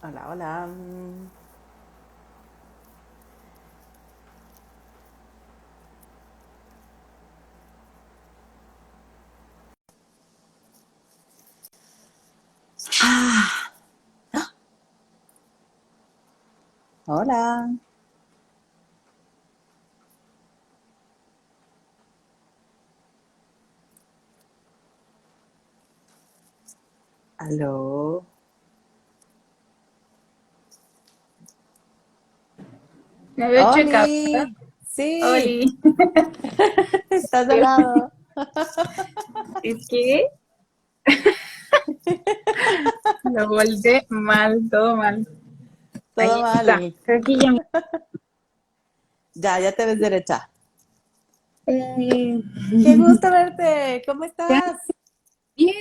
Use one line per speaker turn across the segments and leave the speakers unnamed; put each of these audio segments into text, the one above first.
Hola, hola. Hola. Aló.
Me veo chueca, ¿verdad?
Oli. Sí,
Oli.
estás al lado.
Es que lo volteé mal, todo mal.
Todo
Ahí está.
mal.
Creo que ya.
Ya te ves derecha.
Eh,
Qué gusto verte. ¿Cómo
ya.
estás?
Bien,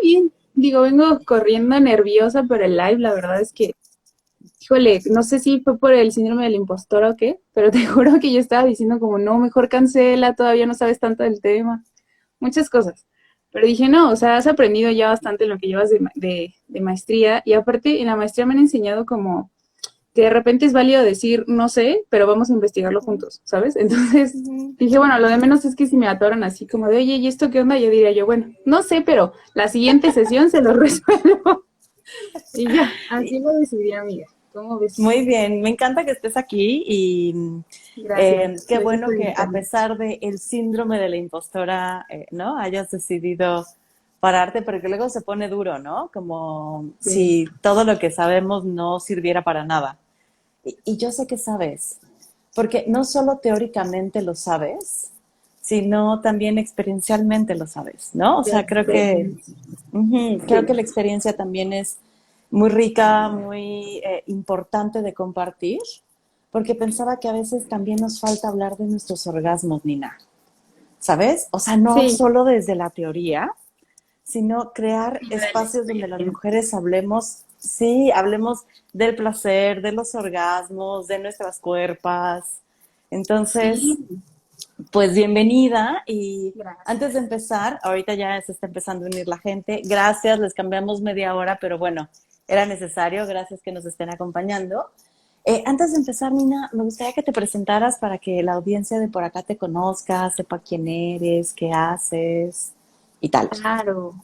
bien. Digo, vengo corriendo nerviosa por el live. La verdad es que, híjole, no sé si fue por el síndrome del impostor o qué, pero te juro que yo estaba diciendo como, no, mejor cancela, todavía no sabes tanto del tema. Muchas cosas. Pero dije, no, o sea, has aprendido ya bastante en lo que llevas de maestría y aparte en la maestría me han enseñado como que de repente es válido decir, no sé, pero vamos a investigarlo
Ujú,
juntos, ¿sabes? Entonces
ujú.
dije, bueno, lo de menos es que si me atoran así como de, oye, ¿y esto qué onda? Yo diría yo, bueno, no sé, pero la siguiente sesión se lo resuelvo. Y ya,
Y-
así lo decidí, amiga. ¿Cómo ves?
Muy bien, me encanta que estés aquí y
Gracias,
qué
gracias
bueno
por
que a
invitarme.
pesar del síndrome de la impostora, ¿no? Hayas decidido pararte, porque luego se pone duro, ¿no? Como
Sí.
si todo lo que sabemos no sirviera para nada. Y yo sé que sabes, porque no solo teóricamente lo sabes, sino también experiencialmente lo sabes, ¿no? O
Ya
sea,
sé.
creo que
Sí.
la experiencia también es muy rica, muy importante de compartir, porque pensaba que a veces también nos falta hablar de nuestros orgasmos, Nina, ¿sabes? O sea, no
Sí.
solo desde la teoría, sino crear
Y de la
espacios donde las
experiencia.
mujeres hablemos, sí, hablemos del placer, de los orgasmos, de nuestras cuerpas.
Sí.
Entonces, pues bienvenida y antes de
Gracias.
empezar, ahorita ya se está empezando a unir la gente. Gracias, les cambiamos media hora, pero bueno, era necesario. Gracias que nos estén acompañando. Antes de empezar, Nina, me gustaría que te presentaras para que la audiencia de por acá te conozca, sepa quién eres, qué haces y tal.
Claro.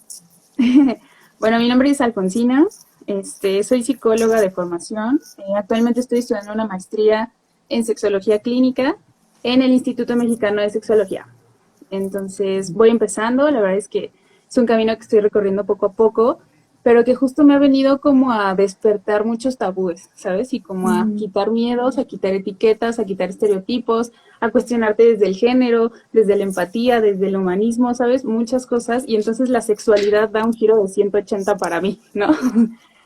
Bueno, mi nombre es Alfonsina, soy psicóloga de formación. Actualmente estoy estudiando una maestría en sexología clínica en el Instituto Mexicano de Sexología. Entonces voy empezando, la verdad es que es un camino que estoy recorriendo poco a poco, pero que justo me ha venido como a despertar muchos tabúes, ¿sabes? Y como a
Mm,
quitar miedos, a quitar etiquetas, a quitar estereotipos, a cuestionarte desde el género, desde la empatía, desde el humanismo, ¿sabes? Muchas cosas. Y entonces la sexualidad da un giro de 180 para mí, ¿no?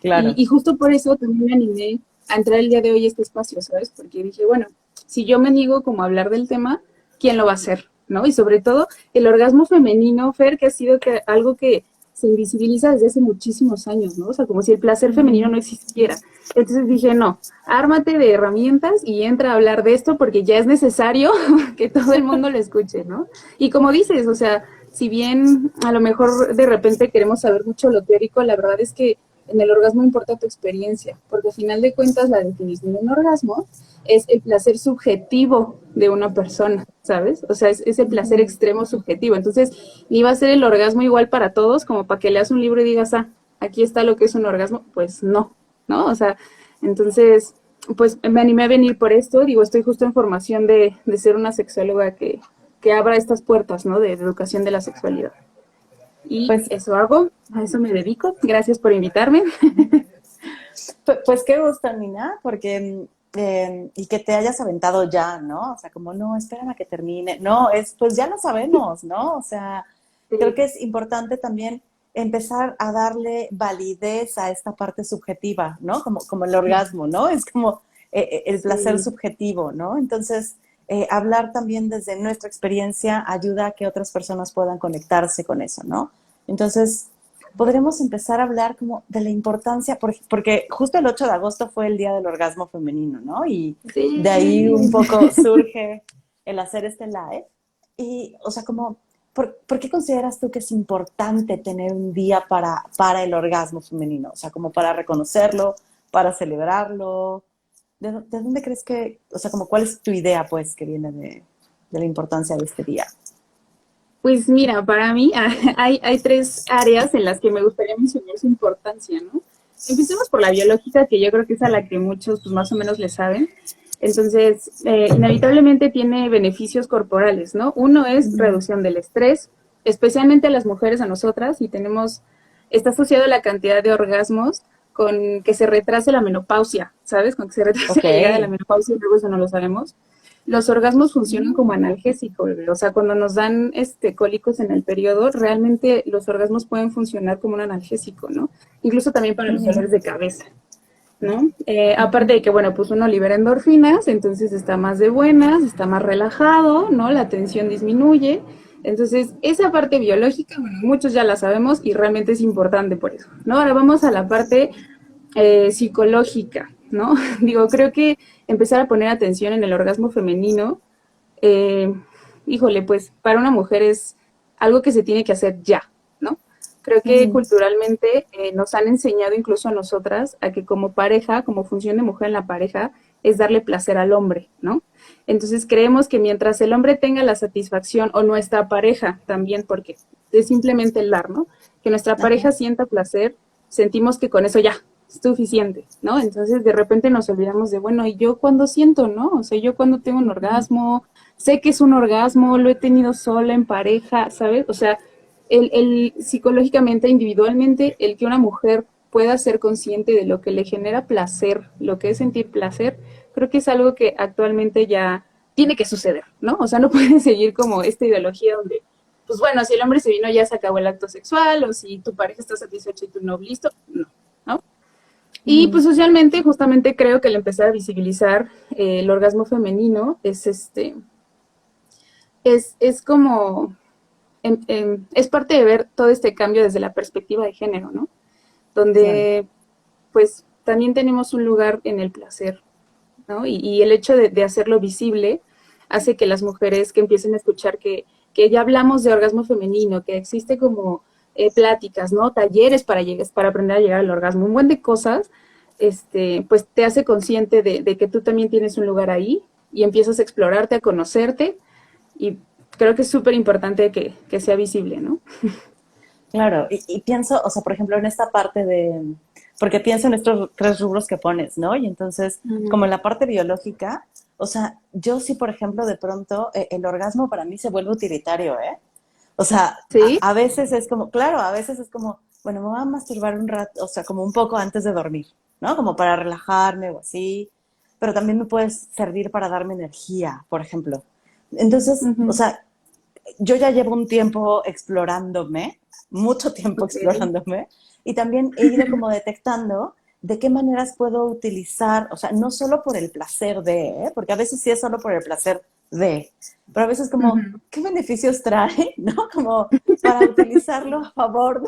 claro.
Y justo por eso también me animé a entrar el día de hoy a este espacio, ¿sabes? Porque dije, bueno, si yo me niego como a hablar del tema, ¿quién lo va a hacer? ¿No? Y sobre todo el orgasmo femenino, Fer, que ha sido algo que se invisibiliza desde hace muchísimos años, ¿no? O sea, como si el placer femenino
Ujú.
no existiera. Entonces dije, no, ármate de herramientas y entra a hablar de esto porque ya es necesario que todo el mundo lo escuche, ¿no? Y como dices, o sea, si bien a lo mejor de repente queremos saber mucho lo teórico, la verdad es que en el orgasmo importa tu experiencia, porque al final de cuentas la definición de un orgasmo es el placer subjetivo de una persona, ¿sabes? O sea, es ese placer
Ujú.
extremo subjetivo. Entonces, ni va a ser el orgasmo igual para todos, como para que leas un libro y digas, ah, aquí está lo que es un orgasmo. Pues no, ¿no? O sea, entonces, pues me animé a venir por esto. Digo, estoy justo en formación de ser una sexóloga que abra estas puertas, ¿no? De educación de la sexualidad. Y
Pues
eso hago, a eso me dedico. Gracias por invitarme.
Pues qué gusto, Nina, porque y que te hayas aventado ya, ¿no? O sea, como no, espérame a que termine. No, pues ya lo sabemos, ¿no? O sea, creo que
Sí,
es importante también empezar a darle validez a esta parte subjetiva, ¿no? Como el orgasmo, ¿no? Es como el placer
sí.
subjetivo, ¿no? Entonces, hablar también desde nuestra experiencia ayuda a que otras personas puedan conectarse con eso, ¿no? Entonces, podremos empezar a hablar como de la importancia, porque justo el 8 de agosto fue el Día del Orgasmo Femenino, ¿no? Y de ahí un
Sí.
poco surge el hacer este live. Y, o sea, como, ¿por qué consideras tú que es importante tener un día para el orgasmo femenino? O sea, como para reconocerlo, para celebrarlo? ¿De dónde crees que, o sea, como cuál es tu idea, pues, que viene de la importancia de este día?
Pues mira, para mí hay tres áreas en las que me gustaría mencionar su importancia, ¿no? Empecemos por la biológica, que yo creo que es a la que muchos pues más o menos le saben. Entonces, inevitablemente tiene beneficios corporales, ¿no? Uno es reducción del estrés, especialmente a las mujeres, a nosotras, y está asociado la cantidad de orgasmos con que se retrase la menopausia, ¿sabes? Con que se retrase
Ok.
la llegada de la menopausia, y luego eso no lo sabemos. Los orgasmos funcionan como analgésico, bebé. O sea, cuando nos dan cólicos en el periodo, realmente los orgasmos pueden funcionar como un analgésico, ¿no? Incluso también para los dolores de cabeza, ¿no? Aparte de que, bueno, pues uno libera endorfinas, entonces está más de buenas, está más relajado, ¿no? La tensión disminuye. Entonces, esa parte biológica, bueno, muchos ya la sabemos y realmente es importante por eso, ¿no? Ahora vamos a la parte psicológica, ¿no? Digo, creo que empezar a poner atención en el orgasmo femenino, eh, híjole, pues para una mujer es algo que se tiene que hacer ya, ¿no? Creo que
Ujú.
culturalmente nos han enseñado incluso a nosotras a que como pareja, como función de mujer en la pareja, es darle placer al hombre, ¿no? Entonces creemos que mientras el hombre tenga la satisfacción, o nuestra pareja también, porque es simplemente el dar, ¿no? Que nuestra pareja
Ajá.
sienta placer, sentimos que con eso ya es suficiente, ¿no? Entonces de repente nos olvidamos de, bueno, ¿y yo cuando siento, no? O sea, yo cuando tengo un
Ujú.
orgasmo, sé que es un orgasmo, lo he tenido sola, en pareja, ¿sabes? O sea, el psicológicamente, individualmente, el que una mujer pueda ser consciente de lo que le genera placer, lo que es sentir placer, creo que es algo que actualmente ya tiene que suceder, ¿no? O sea, no puede seguir como esta ideología donde, pues bueno, si el hombre se vino ya se acabó el acto sexual, o si tu pareja está satisfecha y tú no, listo, no, ¿no? Y pues
Ujú.
socialmente, justamente creo que el empezar a visibilizar el orgasmo femenino es como es parte de ver todo este cambio desde la perspectiva de género, ¿no?
Claro.
Donde pues también tenemos un lugar en el placer, ¿no? Y el hecho de hacerlo visible hace que las mujeres que empiecen a escuchar que ya hablamos de orgasmo femenino, que existe como pláticas, ¿no? Talleres para aprender a llegar al orgasmo, un buen de cosas, pues te hace consciente de que tú también tienes un lugar ahí y empiezas a explorarte, a conocerte y creo que es súper importante que sea visible, ¿no?
Claro, y pienso, o sea, por ejemplo, en esta parte de, porque pienso en estos tres rubros que pones, ¿no? Y entonces, como en la parte biológica, o sea, yo sí, por ejemplo, de pronto, el orgasmo para mí se vuelve utilitario, ¿eh? O sea,
Sí.
a veces es como, claro, a veces es como, bueno, me voy a masturbar un rato, o sea, como un poco antes de dormir, ¿no? Como para relajarme o así, pero también me puede servir para darme energía, por ejemplo. Entonces, o
Uh-huh.
sea, yo ya llevo un tiempo explorándome, mucho tiempo
Ok.
explorándome, y también he ido como detectando de qué maneras puedo utilizar, o sea, no solo por el placer de, porque a veces sí es solo por el placer de, pero a veces como,
Uh-huh.
¿qué beneficios trae? ¿No? Como para utilizarlo a favor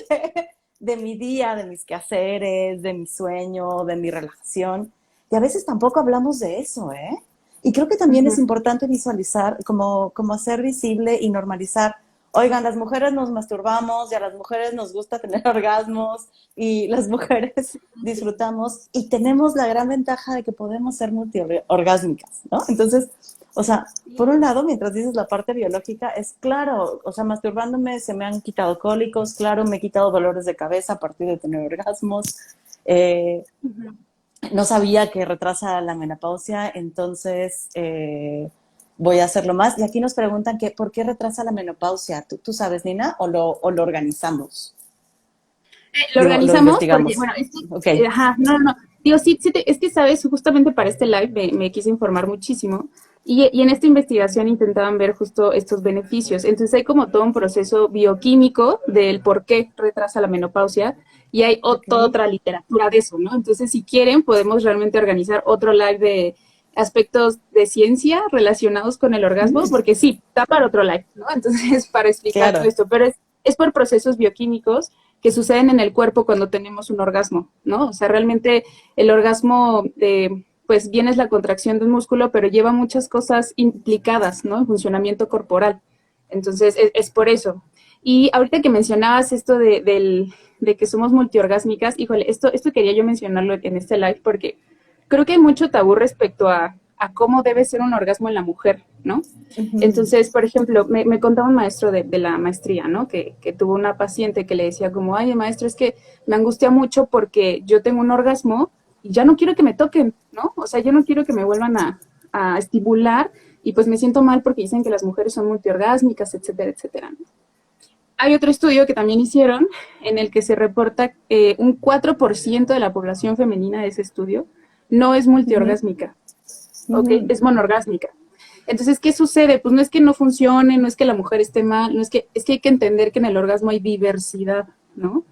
de mi día, de mis quehaceres, de mi sueño, de mi relajación. Y a veces tampoco hablamos de eso, ¿eh? Y creo que también es
Uh-huh.
importante visualizar, como hacer visible y normalizar. Oigan, las mujeres nos masturbamos y a las mujeres nos gusta tener orgasmos y las mujeres disfrutamos y tenemos la gran ventaja de que podemos ser multiorgásmicas, ¿no? Entonces, o sea, por un lado, mientras dices la parte biológica, es claro, o sea, masturbándome se me han quitado cólicos, claro, me he quitado dolores de cabeza a partir de tener orgasmos. Eh,
Uh-huh.
no sabía que retrasa la menopausia, entonces voy a hacerlo más. Y aquí nos preguntan que, ¿por qué retrasa la menopausia? ¿Tú sabes, Nina, o lo organizamos?
Lo
Digo, lo
organizamos porque,
investigamos.
bueno,
Ok,
ajá, no, no, no. Digo, sí, sí es que, sabes, justamente para este live me quise informar muchísimo y en esta investigación intentaban ver justo estos beneficios. Entonces hay como todo un proceso bioquímico del por qué retrasa la menopausia y hay
ok.
toda otra literatura de eso, ¿no? Entonces, si quieren, podemos realmente organizar otro live de aspectos de ciencia relacionados con el orgasmo,
Mm,
porque sí, da para otro live, ¿no? Entonces, para explicar todo
claro,
esto, pero es por procesos bioquímicos que suceden en el cuerpo cuando tenemos un orgasmo, ¿no? O sea, realmente el orgasmo, pues bien es la contracción de un músculo, pero lleva muchas cosas implicadas, ¿no? En funcionamiento corporal. Entonces, es por eso. Y ahorita que mencionabas esto de que somos multiorgásmicas, híjole, esto quería yo mencionarlo en este live porque creo que hay mucho tabú respecto a cómo debe ser un orgasmo en la mujer, ¿no?
Ujú.
Entonces, por ejemplo, me contaba un maestro de la maestría, ¿no? Que tuvo una paciente que le decía como, ay, maestro, es que me angustia mucho porque yo tengo un orgasmo y ya no quiero que me toquen, ¿no? O sea, yo no quiero que me vuelvan a estimular y pues me siento mal porque dicen que las mujeres son multiorgásmicas, etcétera, etcétera, ¿no? Hay otro estudio que también hicieron en el que se reporta un 4% de la población femenina de ese estudio no es
Ujú.
multiorgásmica, ¿ok?
Ujú.
Es monorgásmica. Entonces, ¿qué sucede? Pues no es que no funcione, no es que la mujer esté mal, no es que, es que hay que entender que en el orgasmo hay diversidad, ¿no?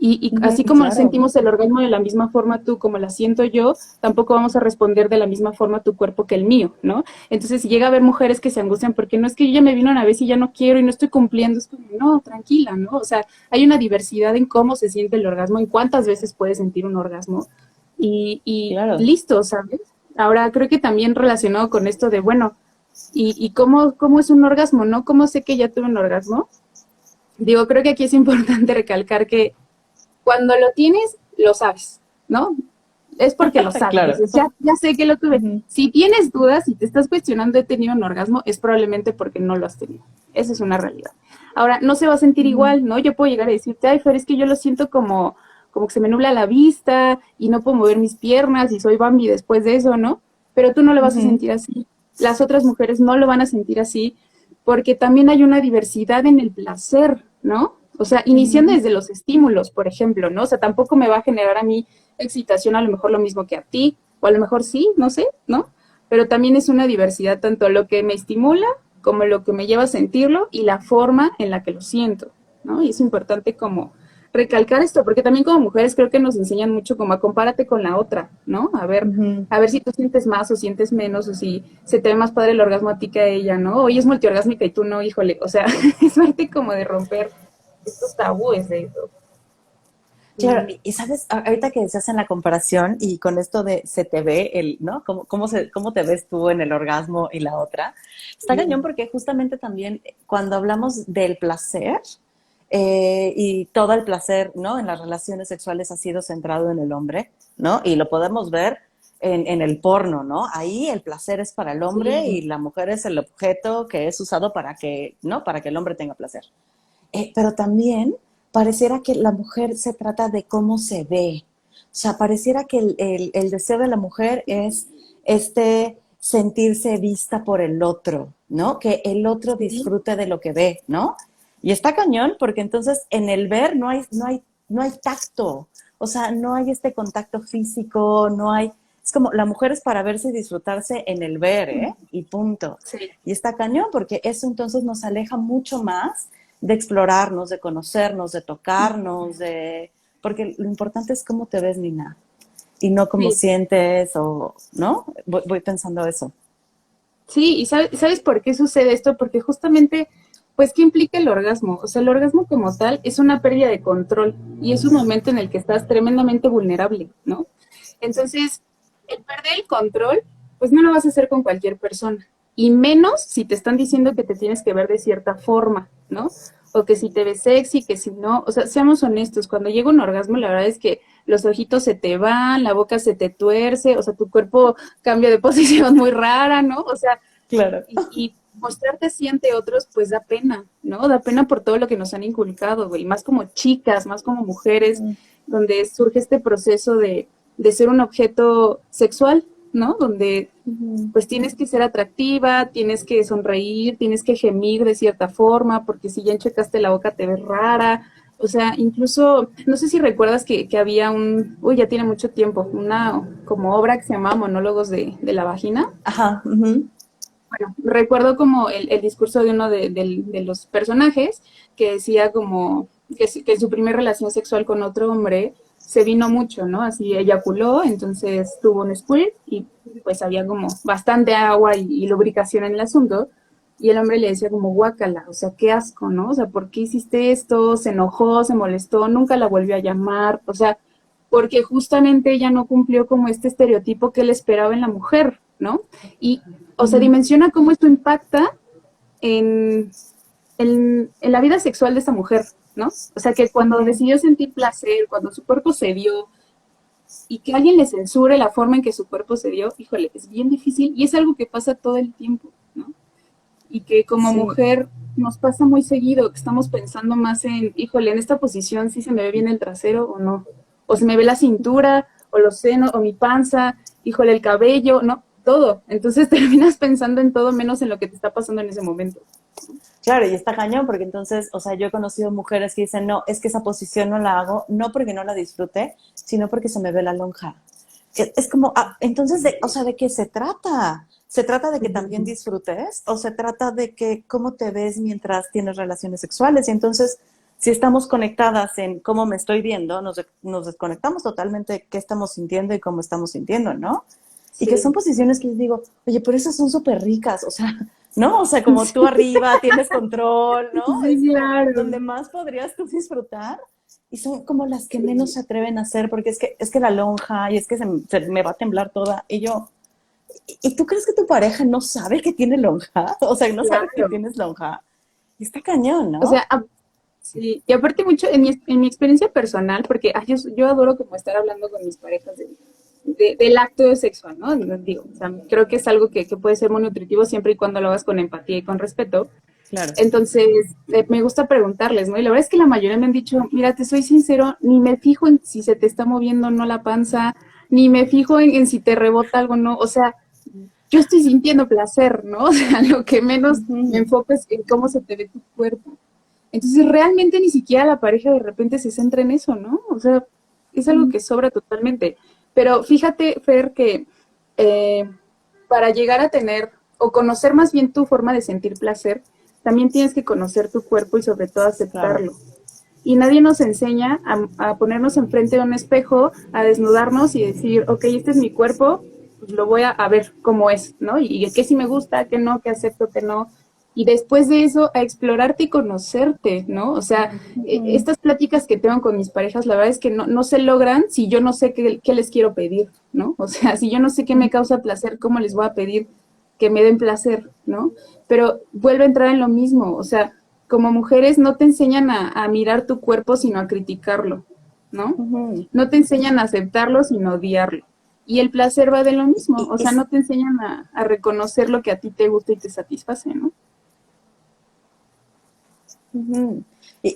Y
Ujú,
así como
claro.
sentimos el orgasmo de la misma forma tú, como la siento yo, tampoco vamos a responder de la misma forma tu cuerpo que el mío, ¿no? Entonces, si llega a haber mujeres que se angustian porque no es que yo ya me vino una vez y ya no quiero y no estoy cumpliendo, es como, no, tranquila, ¿no? O sea, hay una diversidad en cómo se siente el orgasmo, en cuántas veces puedes sentir un orgasmo y
Claro.
listo, ¿sabes? Ahora, creo que también relacionado con esto de, bueno, y cómo es un orgasmo, ¿no? ¿Cómo sé que ya tuve un orgasmo? Digo, creo que aquí es importante recalcar que cuando lo tienes, lo sabes, ¿no? Es porque lo sabes,
Claro.
dices, ya sé que lo tuve.
Ujú.
Si tienes dudas, si te estás cuestionando, he tenido un orgasmo, es probablemente porque no lo has tenido. Esa es una realidad. Ahora, no se va a sentir
Ujú.
igual, ¿no? Yo puedo llegar a decirte, ay, Fer, es que yo lo siento como que se me nubla la vista y no puedo mover mis piernas y soy Bambi después de eso, ¿no? Pero tú no lo vas a
Ujú.
sentir así. Las otras mujeres no lo van a sentir así porque también hay una diversidad en el placer, ¿no? O sea, iniciando
Ujú.
desde los estímulos, por ejemplo, ¿no? O sea, tampoco me va a generar a mí excitación a lo mejor lo mismo que a ti, o a lo mejor sí, no sé, ¿no? Pero también es una diversidad tanto lo que me estimula como lo que me lleva a sentirlo y la forma en la que lo siento, ¿no? Y es importante como recalcar esto, porque también como mujeres creo que nos enseñan mucho como a compárate con la otra, ¿no?
Ujú.
A ver si tú sientes más o sientes menos, o si se te ve más padre el orgasmo a ti que a ella, ¿no? Oye, es multiorgásmica y tú no, híjole, o sea, es parte como de romper estos tabúes de eso.
Claro,
Mm,
y sabes, ahorita que decías en la comparación y con esto de se te ve el, ¿no? ¿Cómo te ves tú en el orgasmo y la otra? Está cañón porque justamente también cuando hablamos del placer y todo el placer, ¿no? En las relaciones sexuales ha sido centrado en el hombre, ¿no? Y lo podemos ver en el porno, ¿no? Ahí el placer es para el hombre
sí,
y la mujer es el objeto que es usado para que, ¿no? Para que el hombre tenga placer. Pero también pareciera que la mujer se trata de cómo se ve. O sea, pareciera que el deseo de la mujer es este sentirse vista por el otro, ¿no? Que el otro
sí,
disfrute de lo que ve, ¿no? Y está cañón porque entonces en el ver no hay tacto, o sea, no hay este contacto físico, no hay, es como la mujer es para verse y disfrutarse en el ver, ¿eh? Y punto.
sí.
Y está cañón porque eso entonces nos aleja mucho más de explorarnos, de conocernos, de tocarnos, de... Porque lo importante es cómo te ves, Nina, y no cómo
Sí,
sientes o, ¿no? Voy pensando eso.
sí, y sabes por qué sucede esto? Porque justamente, pues, ¿qué implica el orgasmo? O sea, el orgasmo como tal es una pérdida de control y es un momento en el que estás tremendamente vulnerable, ¿no? Entonces, el perder el control, pues no lo vas a hacer con cualquier persona. Y menos si te están diciendo que te tienes que ver de cierta forma, ¿no? O que si te ves sexy, que si no. O sea, seamos honestos, cuando llega un orgasmo, la verdad es que los ojitos se te van, la boca se te tuerce, o sea, tu cuerpo cambia de posición muy rara, ¿no? O sea,
Claro.
y mostrarte así ante otros, pues da pena, ¿no? Da pena por todo lo que nos han inculcado, güey, más como chicas, más como mujeres,
Ujú.
donde surge este proceso de ser un objeto sexual, ¿no? Donde
Ujú.
pues tienes que ser atractiva, tienes que sonreír, tienes que gemir de cierta forma, porque si ya enchecaste la boca te ves rara. O sea, incluso, no sé si recuerdas que había ya tiene mucho tiempo, una como obra que se llamaba Monólogos de la Vagina.
Ajá. Ujú.
Bueno, recuerdo como el discurso de uno de los personajes que decía como que su primera relación sexual con otro hombre se vino mucho, ¿no? Así eyaculó, entonces tuvo un squirt y pues había como bastante agua y lubricación en el asunto. Y el hombre le decía como guácala, o sea, qué asco, ¿no? O sea, ¿por qué hiciste esto? Se enojó, se molestó, nunca la volvió a llamar, o sea, porque justamente ella no cumplió como este estereotipo que él esperaba en la mujer, ¿no? Y, o sea,
Ujú.
dimensiona cómo esto impacta en, en la vida sexual de esta mujer, ¿no? O sea, que cuando decidió sentir placer, cuando su cuerpo se dio, y que alguien le censure la forma en que su cuerpo se dio, híjole, es bien difícil y es algo que pasa todo el tiempo, ¿no? Y que como
Sí,
mujer nos pasa muy seguido, que estamos pensando más en, híjole, en esta posición sí se me ve bien el trasero o no, o se me ve la cintura, o los senos, o mi panza, híjole, el cabello, no, todo. Entonces terminas pensando en todo menos en lo que te está pasando en ese momento.
claro, y está cañón, porque entonces, o sea, yo he conocido mujeres que dicen, no, es que esa posición no la hago, no porque no la disfrute, sino porque se me ve la lonja. Es como, entonces, o sea, ¿de qué se trata? ¿Se trata de que también disfrutes o se trata de que cómo te ves mientras tienes relaciones sexuales? Y entonces, si estamos conectadas en cómo me estoy viendo, nos desconectamos totalmente de qué estamos sintiendo y cómo estamos sintiendo, ¿no? Y que son
Sí,
posiciones que yo digo, oye, pero esas son súper ricas, o sea, ¿no? O sea, como tú arriba tienes control, ¿no? Es
sí,
como
claro.
donde más podrías tú disfrutar y son como las que menos se atreven a hacer porque es que la lonja y es que se me va a temblar toda y yo, ¿y tú crees que tu pareja no sabe que tiene lonja? O sea, no sabe que
Claro.
tienes lonja. Y está cañón,
O
¿no?
sea, sí, y aparte mucho en mi experiencia personal, porque yo adoro como estar hablando con mis parejas del acto sexual, ¿no? Digo, o sea, creo que es algo que puede ser muy nutritivo siempre y cuando lo hagas con empatía y con respeto.
Claro.
Entonces, me gusta preguntarles, ¿no? Y la verdad es que la mayoría me han dicho, mira, te soy sincero, ni me fijo en si se te está moviendo o no la panza, ni me fijo en si te rebota algo o no. O sea, yo estoy sintiendo placer, ¿no? O sea, lo que menos me
Ujú.
enfoco es en cómo se te ve tu cuerpo. Entonces, realmente ni siquiera la pareja de repente se centra en eso, ¿no? O sea, es algo que sobra totalmente. Pero fíjate, Fer, que eh, para llegar a tener o conocer más bien tu forma de sentir placer, también tienes que conocer tu cuerpo y sobre todo
Claro.
aceptarlo. Y nadie nos enseña a ponernos enfrente de un espejo, a desnudarnos y decir, ok, este es mi cuerpo, pues lo voy a ver cómo es, ¿no? Y qué sí me gusta, qué no, qué acepto, qué no. Y después de eso, a explorarte y conocerte, ¿no? O sea,
Ujú.
estas pláticas que tengo con mis parejas, la verdad es que no se logran si yo no sé qué les quiero pedir, ¿no? O sea, si yo no sé qué me causa placer, ¿cómo les voy a pedir que me den placer, ¿no? Pero vuelve a entrar en lo mismo, o sea, como mujeres no te enseñan a mirar tu cuerpo, sino a criticarlo, ¿no?
Ujú.
No te enseñan a aceptarlo, sino a odiarlo. Y el placer va de lo mismo,
Y,
o
y,
sea, no te enseñan a reconocer lo que a ti te gusta y te satisface, ¿no?
ujú.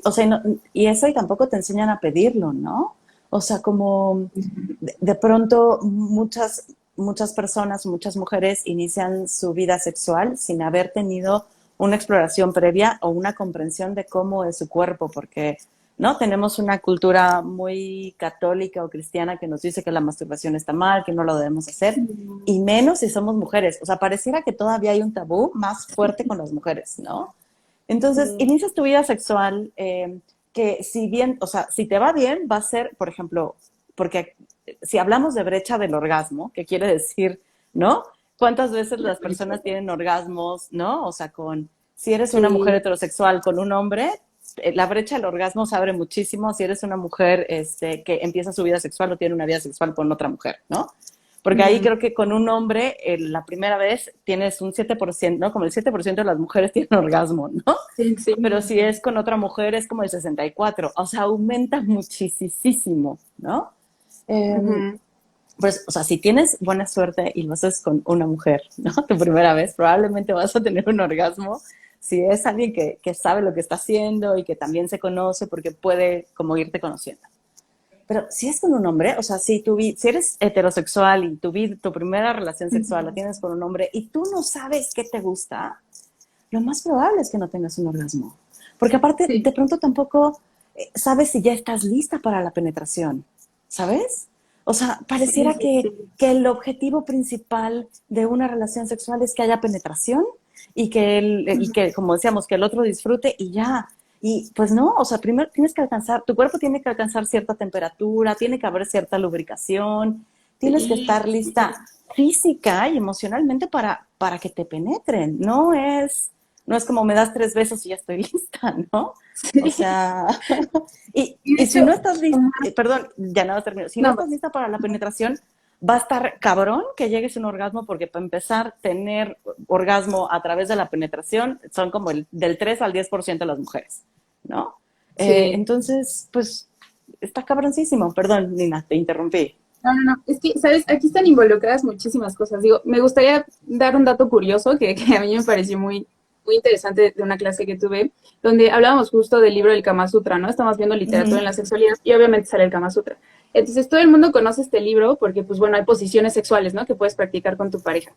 O sea, y eso y tampoco te enseñan a pedirlo, ¿no? O sea, como de pronto muchas personas, muchas mujeres inician su vida sexual sin haber tenido una exploración previa o una comprensión de cómo es su cuerpo, porque no tenemos una cultura muy católica o cristiana que nos dice que la masturbación está mal, que no lo debemos hacer, y menos si somos mujeres. O sea, pareciera que todavía hay un tabú más fuerte con las mujeres, ¿no? Entonces,
Sí,
inicias tu vida sexual que si bien, o sea, si te va bien, va a ser, por ejemplo, porque si hablamos de brecha del orgasmo, que quiere decir, ¿no? ¿Cuántas veces las personas tienen orgasmos, ¿no? O sea, si eres una mujer
sí,
heterosexual con un hombre, la brecha del orgasmo se abre muchísimo si eres una mujer que empieza su vida sexual o tiene una vida sexual con otra mujer, ¿no? Porque ahí creo que con un hombre, la primera vez tienes un 7%, ¿no? Como el 7% de las mujeres tienen orgasmo, ¿no?
sí, sí.
Pero si es con otra mujer es como el 64%, o sea, aumenta muchísimo, ¿no? Eh,
Ujú.
pues, o sea, si tienes buena suerte y lo haces con una mujer, ¿no? Tu primera vez, probablemente vas a tener un orgasmo si es alguien que sabe lo que está haciendo y que también se conoce porque puede como irte conociendo. Pero si es con un hombre, o sea, si eres heterosexual y tu primera relación sexual la tienes con un hombre y tú no sabes qué te gusta, lo más probable es que no tengas un orgasmo. Porque aparte,
Sí,
de pronto tampoco sabes si ya estás lista para la penetración, ¿sabes? O sea,
sí,
pareciera
sí, sí.
que el objetivo principal de una relación sexual es que haya penetración y que, como decíamos, que el otro disfrute y ya. Y pues no, o sea, primero tienes que tu cuerpo tiene que alcanzar cierta temperatura, tiene que haber cierta lubricación, tienes que
Sí,
estar lista física y emocionalmente para que te penetren. No es como me das 3 besos y ya estoy lista, ¿no? O
sí.
sea, y,
Y de
y si
hecho,
no estás lista, perdón, ya nada termino, si no
no,
estás lista para la penetración, va a estar cabrón que llegues a un orgasmo porque para empezar, tener orgasmo a través de la penetración son como del 3 al 10% de las mujeres, ¿no?
Sí.
Entonces, pues, está cabroncísimo. Perdón, Nina, te interrumpí.
No, no, no. Es que, ¿sabes? Aquí están involucradas muchísimas cosas. Digo, me gustaría dar un dato curioso que a mí me pareció muy interesante de una clase que tuve, donde hablábamos justo del libro del Kama Sutra, ¿no? Estamos viendo literatura en
Ujú.
la sexualidad y obviamente sale el Kama Sutra. Entonces, todo el mundo conoce este libro porque, pues bueno, hay posiciones sexuales, ¿no? Que puedes practicar con tu pareja.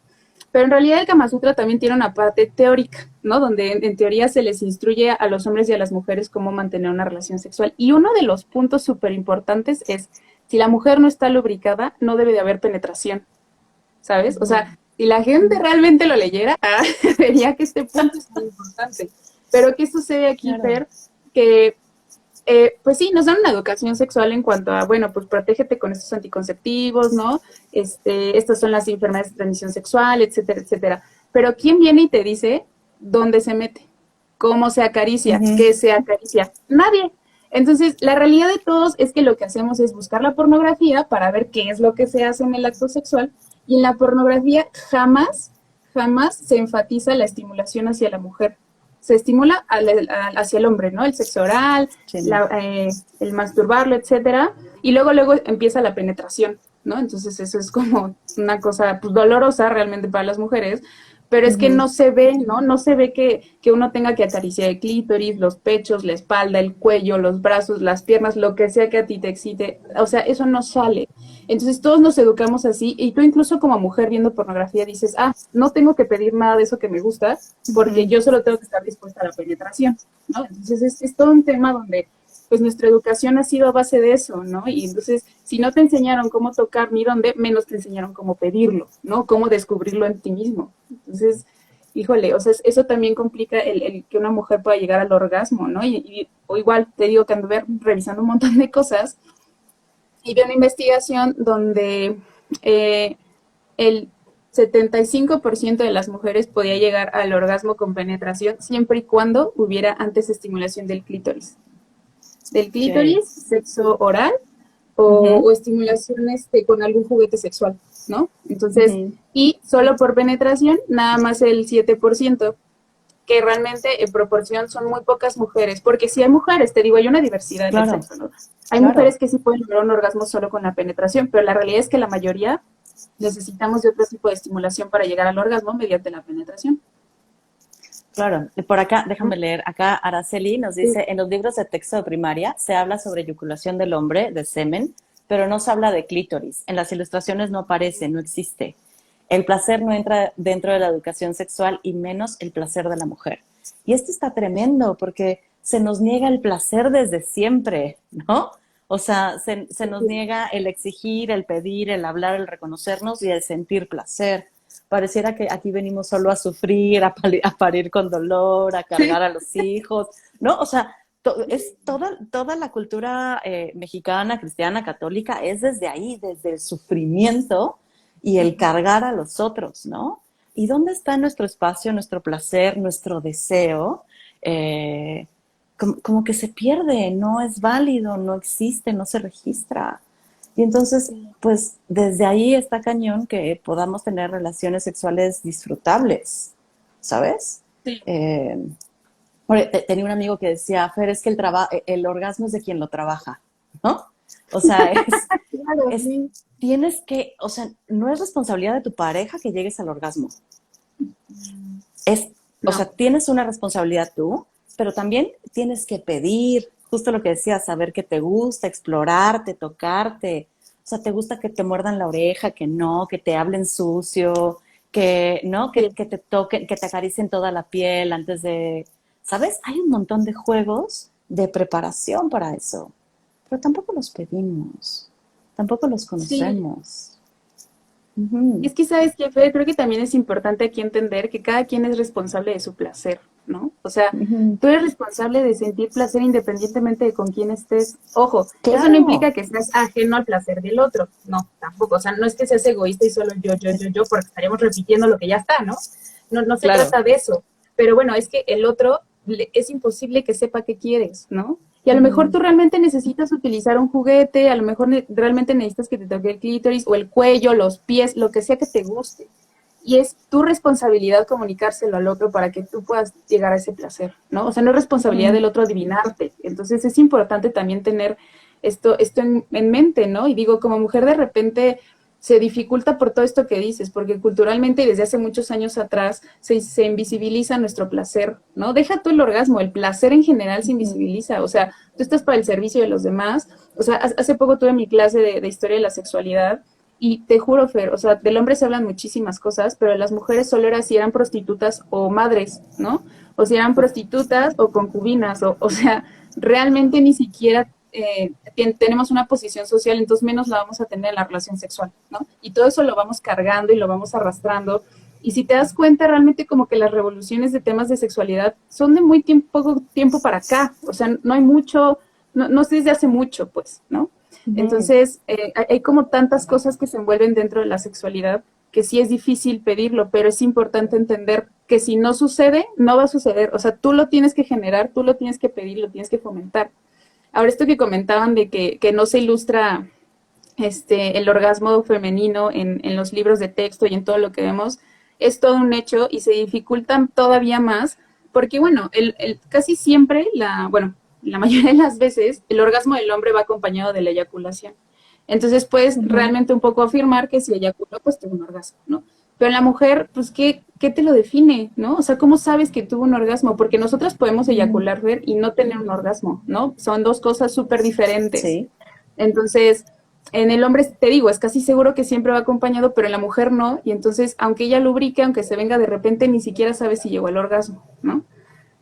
Pero en realidad el Kama Sutra también tiene una parte teórica, ¿no? Donde en teoría se les instruye a los hombres y a las mujeres cómo mantener una relación sexual. Y uno de los puntos súper importantes es, si la mujer no está lubricada, no debe de haber penetración, ¿sabes? O sea, si la gente realmente lo leyera, vería que este punto es muy importante. Pero ¿qué sucede aquí,
Claro.
Fer? Que pues sí, nos dan una educación sexual en cuanto a, bueno, pues protégete con estos anticonceptivos, ¿no? Estas son las enfermedades de transmisión sexual, etcétera, etcétera. Pero ¿quién viene y te dice dónde se mete? ¿Cómo se acaricia?
Ujú.
¿Qué se acaricia? Nadie. Entonces, la realidad de todos es que lo que hacemos es buscar la pornografía para ver qué es lo que se hace en el acto sexual y en la pornografía jamás se enfatiza la estimulación hacia la mujer. Se estimula hacia el hombre, ¿no? El sexo oral,
Sí, no.
el masturbarlo, etcétera, y luego empieza la penetración, ¿no? Entonces eso es como una cosa pues, dolorosa realmente para las mujeres, pero es que
Ujú.
no se ve, ¿no? No se ve que uno tenga que acariciar el clítoris, los pechos, la espalda, el cuello, los brazos, las piernas, lo que sea que a ti te excite, o sea, eso no sale. Entonces todos nos educamos así y tú incluso como mujer viendo pornografía dices, no tengo que pedir nada de eso que me gusta porque
Ujú.
yo solo tengo que estar dispuesta a la penetración, ¿no? Entonces es todo un tema donde pues nuestra educación ha sido a base de eso, ¿no? Y entonces, si no te enseñaron cómo tocar ni dónde, menos te enseñaron cómo pedirlo, ¿no? Cómo descubrirlo en ti mismo. Entonces, híjole, o sea, eso también complica el que una mujer pueda llegar al orgasmo, ¿no? O igual, te digo que ando revisando un montón de cosas y vi una investigación donde el 75% de las mujeres podía llegar al orgasmo con penetración siempre y cuando hubiera antes estimulación del clítoris. Del
Ok.
clítoris, sexo oral
Ujú.
o estimulación con algún juguete sexual, ¿no? Entonces,
Ujú.
y solo por penetración, nada más el 7%, que realmente en proporción son muy pocas mujeres, porque si hay mujeres, te digo, hay una diversidad en el
Claro,
sexo, ¿no? Hay
claro.
mujeres que sí pueden lograr un orgasmo solo con la penetración, pero la realidad es que la mayoría necesitamos de otro tipo de estimulación para llegar al orgasmo mediante la penetración.
Claro, y por acá,
¿No?
déjame leer, acá Araceli nos
Sí,
dice, en los libros de texto de primaria se habla sobre eyaculación del hombre, de semen, pero no se habla de clítoris. En las ilustraciones no aparece, no existe. El placer no entra dentro de la educación sexual y menos el placer de la mujer. Y esto está tremendo porque se nos niega el placer desde siempre, ¿no? O sea, se nos niega el exigir, el pedir, el hablar, el reconocernos y el sentir placer. Pareciera que aquí venimos solo a sufrir, a parir con dolor, a cargar a los hijos, ¿no? O sea, es toda la cultura mexicana, cristiana, católica, es desde ahí, desde el sufrimiento y el cargar a los otros, ¿no? ¿Y dónde está nuestro espacio, nuestro placer, nuestro deseo? Como que se pierde, no es válido, no existe, no se registra. Y entonces, pues desde ahí está cañón que podamos tener relaciones sexuales disfrutables, ¿sabes?
sí,
Eh, tenía un amigo que decía, Fer, es que el orgasmo es de quien lo trabaja, ¿no? O sea,
claro,
es,
sí.
tienes que, o sea, no es responsabilidad de tu pareja que llegues al orgasmo. Es, o
No,
sea, tienes una responsabilidad tú, pero también tienes que pedir, justo lo que decías, saber qué te gusta, explorarte, tocarte. O sea, te gusta que te muerdan la oreja, que no, que te hablen sucio, que no,
sí.
que te toquen, que te acaricien toda la piel antes de, ¿sabes? Hay un montón de juegos de preparación para eso, pero tampoco los pedimos, tampoco los
Sí,
conocemos. Ujú.
es que sabes que, Fer, creo que también es importante aquí entender que cada quien es responsable de su placer, ¿no? O sea,
Ujú.
tú eres responsable de sentir placer independientemente de con quién estés. Ojo, eso no
Claro,
implica que seas ajeno al placer del otro, no, tampoco. O sea, no es que seas egoísta y solo yo, porque estaríamos repitiendo lo que ya está, ¿no? No, no se
claro.
trata de eso. Pero bueno, es que el otro es imposible que sepa qué quieres, ¿no? Y a lo mejor
Ujú.
tú realmente necesitas utilizar un juguete, a lo mejor realmente necesitas que te toque el clítoris o el cuello, los pies, lo que sea que te guste. Y es tu responsabilidad comunicárselo al otro para que tú puedas llegar a ese placer, ¿no? O sea, no es responsabilidad
Ujú.
del otro adivinarte. Entonces es importante también tener esto en mente, ¿no? Y digo, como mujer de repente se dificulta por todo esto que dices, porque culturalmente y desde hace muchos años atrás se invisibiliza nuestro placer, ¿no? Deja tú el orgasmo, el placer en general se
Ujú.
invisibiliza, o sea, tú estás para el servicio de los demás, o sea, hace poco tuve mi clase de historia de la sexualidad y te juro, Fer, o sea, del hombre se hablan muchísimas cosas, pero de las mujeres solo era si eran prostitutas o madres, ¿no? O si eran prostitutas o concubinas, o sea, realmente ni siquiera tenemos una posición social, entonces menos la vamos a tener en la relación sexual, ¿no? Y todo eso lo vamos cargando y lo vamos arrastrando. Y si te das cuenta, realmente como que las revoluciones de temas de sexualidad son de muy poco tiempo para acá, o sea, no hay mucho, no es desde hace mucho, pues, ¿no?
Ujú.
Entonces, hay como tantas cosas que se envuelven dentro de la sexualidad que sí es difícil pedirlo, pero es importante entender que si no sucede, no va a suceder. O sea, tú lo tienes que generar, tú lo tienes que pedir, lo tienes que fomentar. Ahora, esto que comentaban de que no se ilustra el orgasmo femenino en los libros de texto y en todo lo que vemos, es todo un hecho y se dificultan todavía más porque, bueno, casi siempre, bueno, la mayoría de las veces, el orgasmo del hombre va acompañado de la eyaculación. Entonces puedes
Ujú.
realmente un poco afirmar que si eyaculó, pues tuvo un orgasmo, ¿no? Pero en la mujer, pues, ¿qué te lo define, no? O sea, ¿cómo sabes que tuvo un orgasmo? Porque nosotras podemos
Ujú.
eyacular, ver, y no tener un orgasmo, ¿no? Son dos cosas súper diferentes.
Sí,
Entonces, en el hombre, te digo, es casi seguro que siempre va acompañado, pero en la mujer no. Y entonces, aunque ella lubrique, aunque se venga de repente, ni siquiera sabe si llegó al orgasmo, ¿no?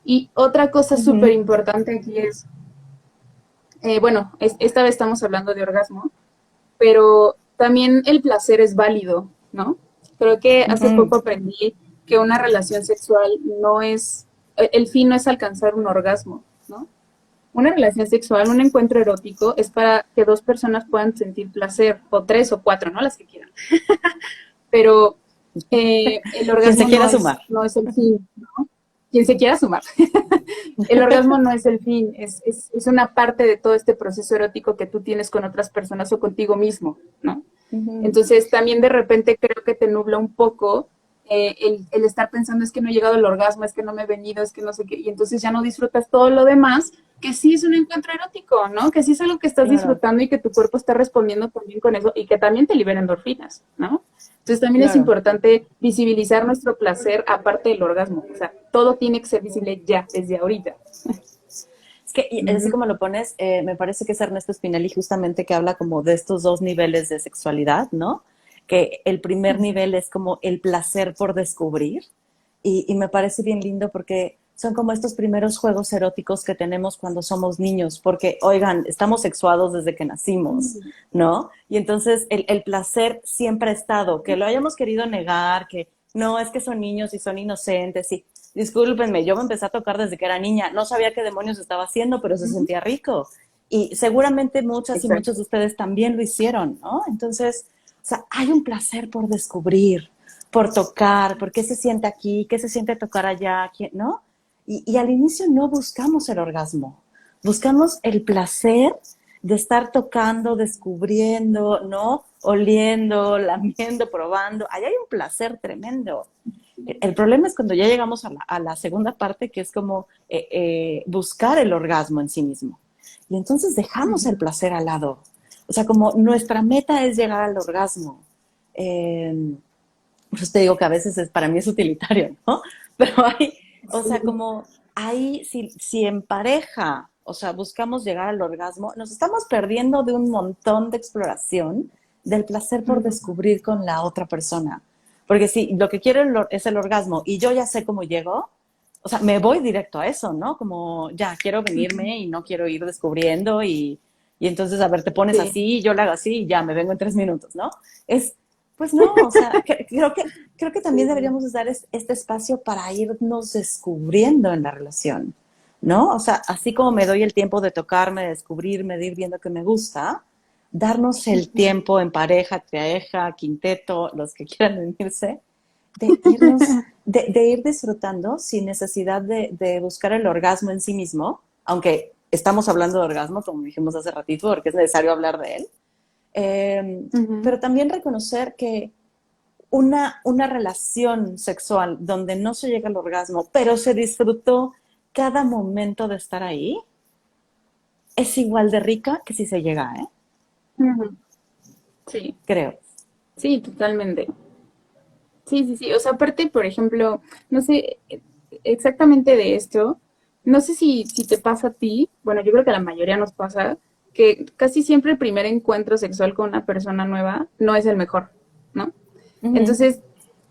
Y otra cosa súper
ujú.
importante aquí es, bueno, esta vez estamos hablando de orgasmo, pero también el placer es válido, ¿no? Creo que hace
Ujú.
poco aprendí que una relación sexual no es, el fin no es alcanzar un orgasmo, ¿no? Una relación sexual, un encuentro erótico es para que dos personas puedan sentir placer, o tres o cuatro, ¿no? Las que quieran. Pero el
Quien se
orgasmo
quiera sumar.
no es el fin, ¿no? Quien se quiera sumar. El orgasmo no es el fin, es una parte de todo este proceso erótico que tú tienes con otras personas o contigo mismo, ¿no?
Ujú.
Entonces también de repente creo que te nubla un poco el estar pensando es que no he llegado al orgasmo, es que no me he venido, es que no sé qué, y entonces ya no disfrutas todo lo demás, que sí es un encuentro erótico, ¿no? Que sí es algo que estás
Claro,
disfrutando y que tu cuerpo está respondiendo también con eso y que también te libera endorfinas, ¿no? Entonces también es
claro.
importante visibilizar nuestro placer aparte del orgasmo, o sea, todo tiene que ser visible ya, desde ahorita.
Es que y así
Ujú,
como lo pones, me parece que es Ernesto Spinelli justamente que habla como de estos dos niveles de sexualidad, ¿no? Que el primer nivel es como el placer por descubrir y me parece bien lindo porque son como estos primeros juegos eróticos que tenemos cuando somos niños, porque, oigan, estamos sexuados desde que nacimos, ¿no? Y entonces el placer siempre ha estado, que lo hayamos querido negar, que no, es que son niños y son inocentes, y discúlpenme, yo me empecé a tocar desde que era niña, no sabía qué demonios estaba haciendo, pero se
ujú.
sentía rico. Y seguramente muchas y muchos
Exacto.
de ustedes también lo hicieron, ¿no? Entonces, o sea, hay un placer por descubrir, por tocar, por qué se siente aquí, qué se siente tocar allá, ¿no? Y al inicio no buscamos el orgasmo, buscamos el placer de estar tocando, descubriendo, ¿no? Oliendo, lamiendo, probando. Ahí hay un placer tremendo. El problema es cuando ya llegamos a la segunda parte, que es como buscar el orgasmo en sí mismo. Y entonces dejamos el
Ujú.
placer al lado. O sea, como nuestra meta es llegar al orgasmo. Eh, pues te digo que a veces para mí es utilitario, ¿no? Pero hay, o sea,
Sí.
como ahí, si en pareja, o sea, buscamos llegar al orgasmo, nos estamos perdiendo de un montón de exploración del placer por
Ujú.
descubrir con la otra persona. Porque si lo que quiero es el orgasmo y yo ya sé cómo llego, o sea, me voy directo a eso, ¿no? Como ya quiero venirme y no quiero ir descubriendo y entonces, a ver, te pones
Sí.
así, yo lo hago así y ya me vengo en 3 minutos, ¿no? Es, pues no, o sea, creo que también
Sí.
deberíamos dar este espacio para irnos descubriendo en la relación, ¿no? O sea, así como me doy el tiempo de tocarme, de descubrirme, de ir viendo que me gusta, darnos el
Ujú.
tiempo en pareja, pareja, quinteto, los que quieran unirse, de irnos, de ir disfrutando sin necesidad de buscar el orgasmo en sí mismo, aunque estamos hablando de orgasmo, como dijimos hace ratito, porque es necesario hablar de él.
Ujú.
Pero también reconocer que una relación sexual donde no se llega al orgasmo, pero se disfrutó cada momento de estar ahí, es igual de rica que si se llega, ¿eh?
Ujú. Sí,
Creo.
sí, totalmente. Sí, sí, sí. O sea, aparte, por ejemplo, no sé exactamente de esto, no sé si te pasa a ti, bueno, yo creo que a la mayoría nos pasa, que casi siempre el primer encuentro sexual con una persona nueva no es el mejor, ¿no?
Ujú.
Entonces,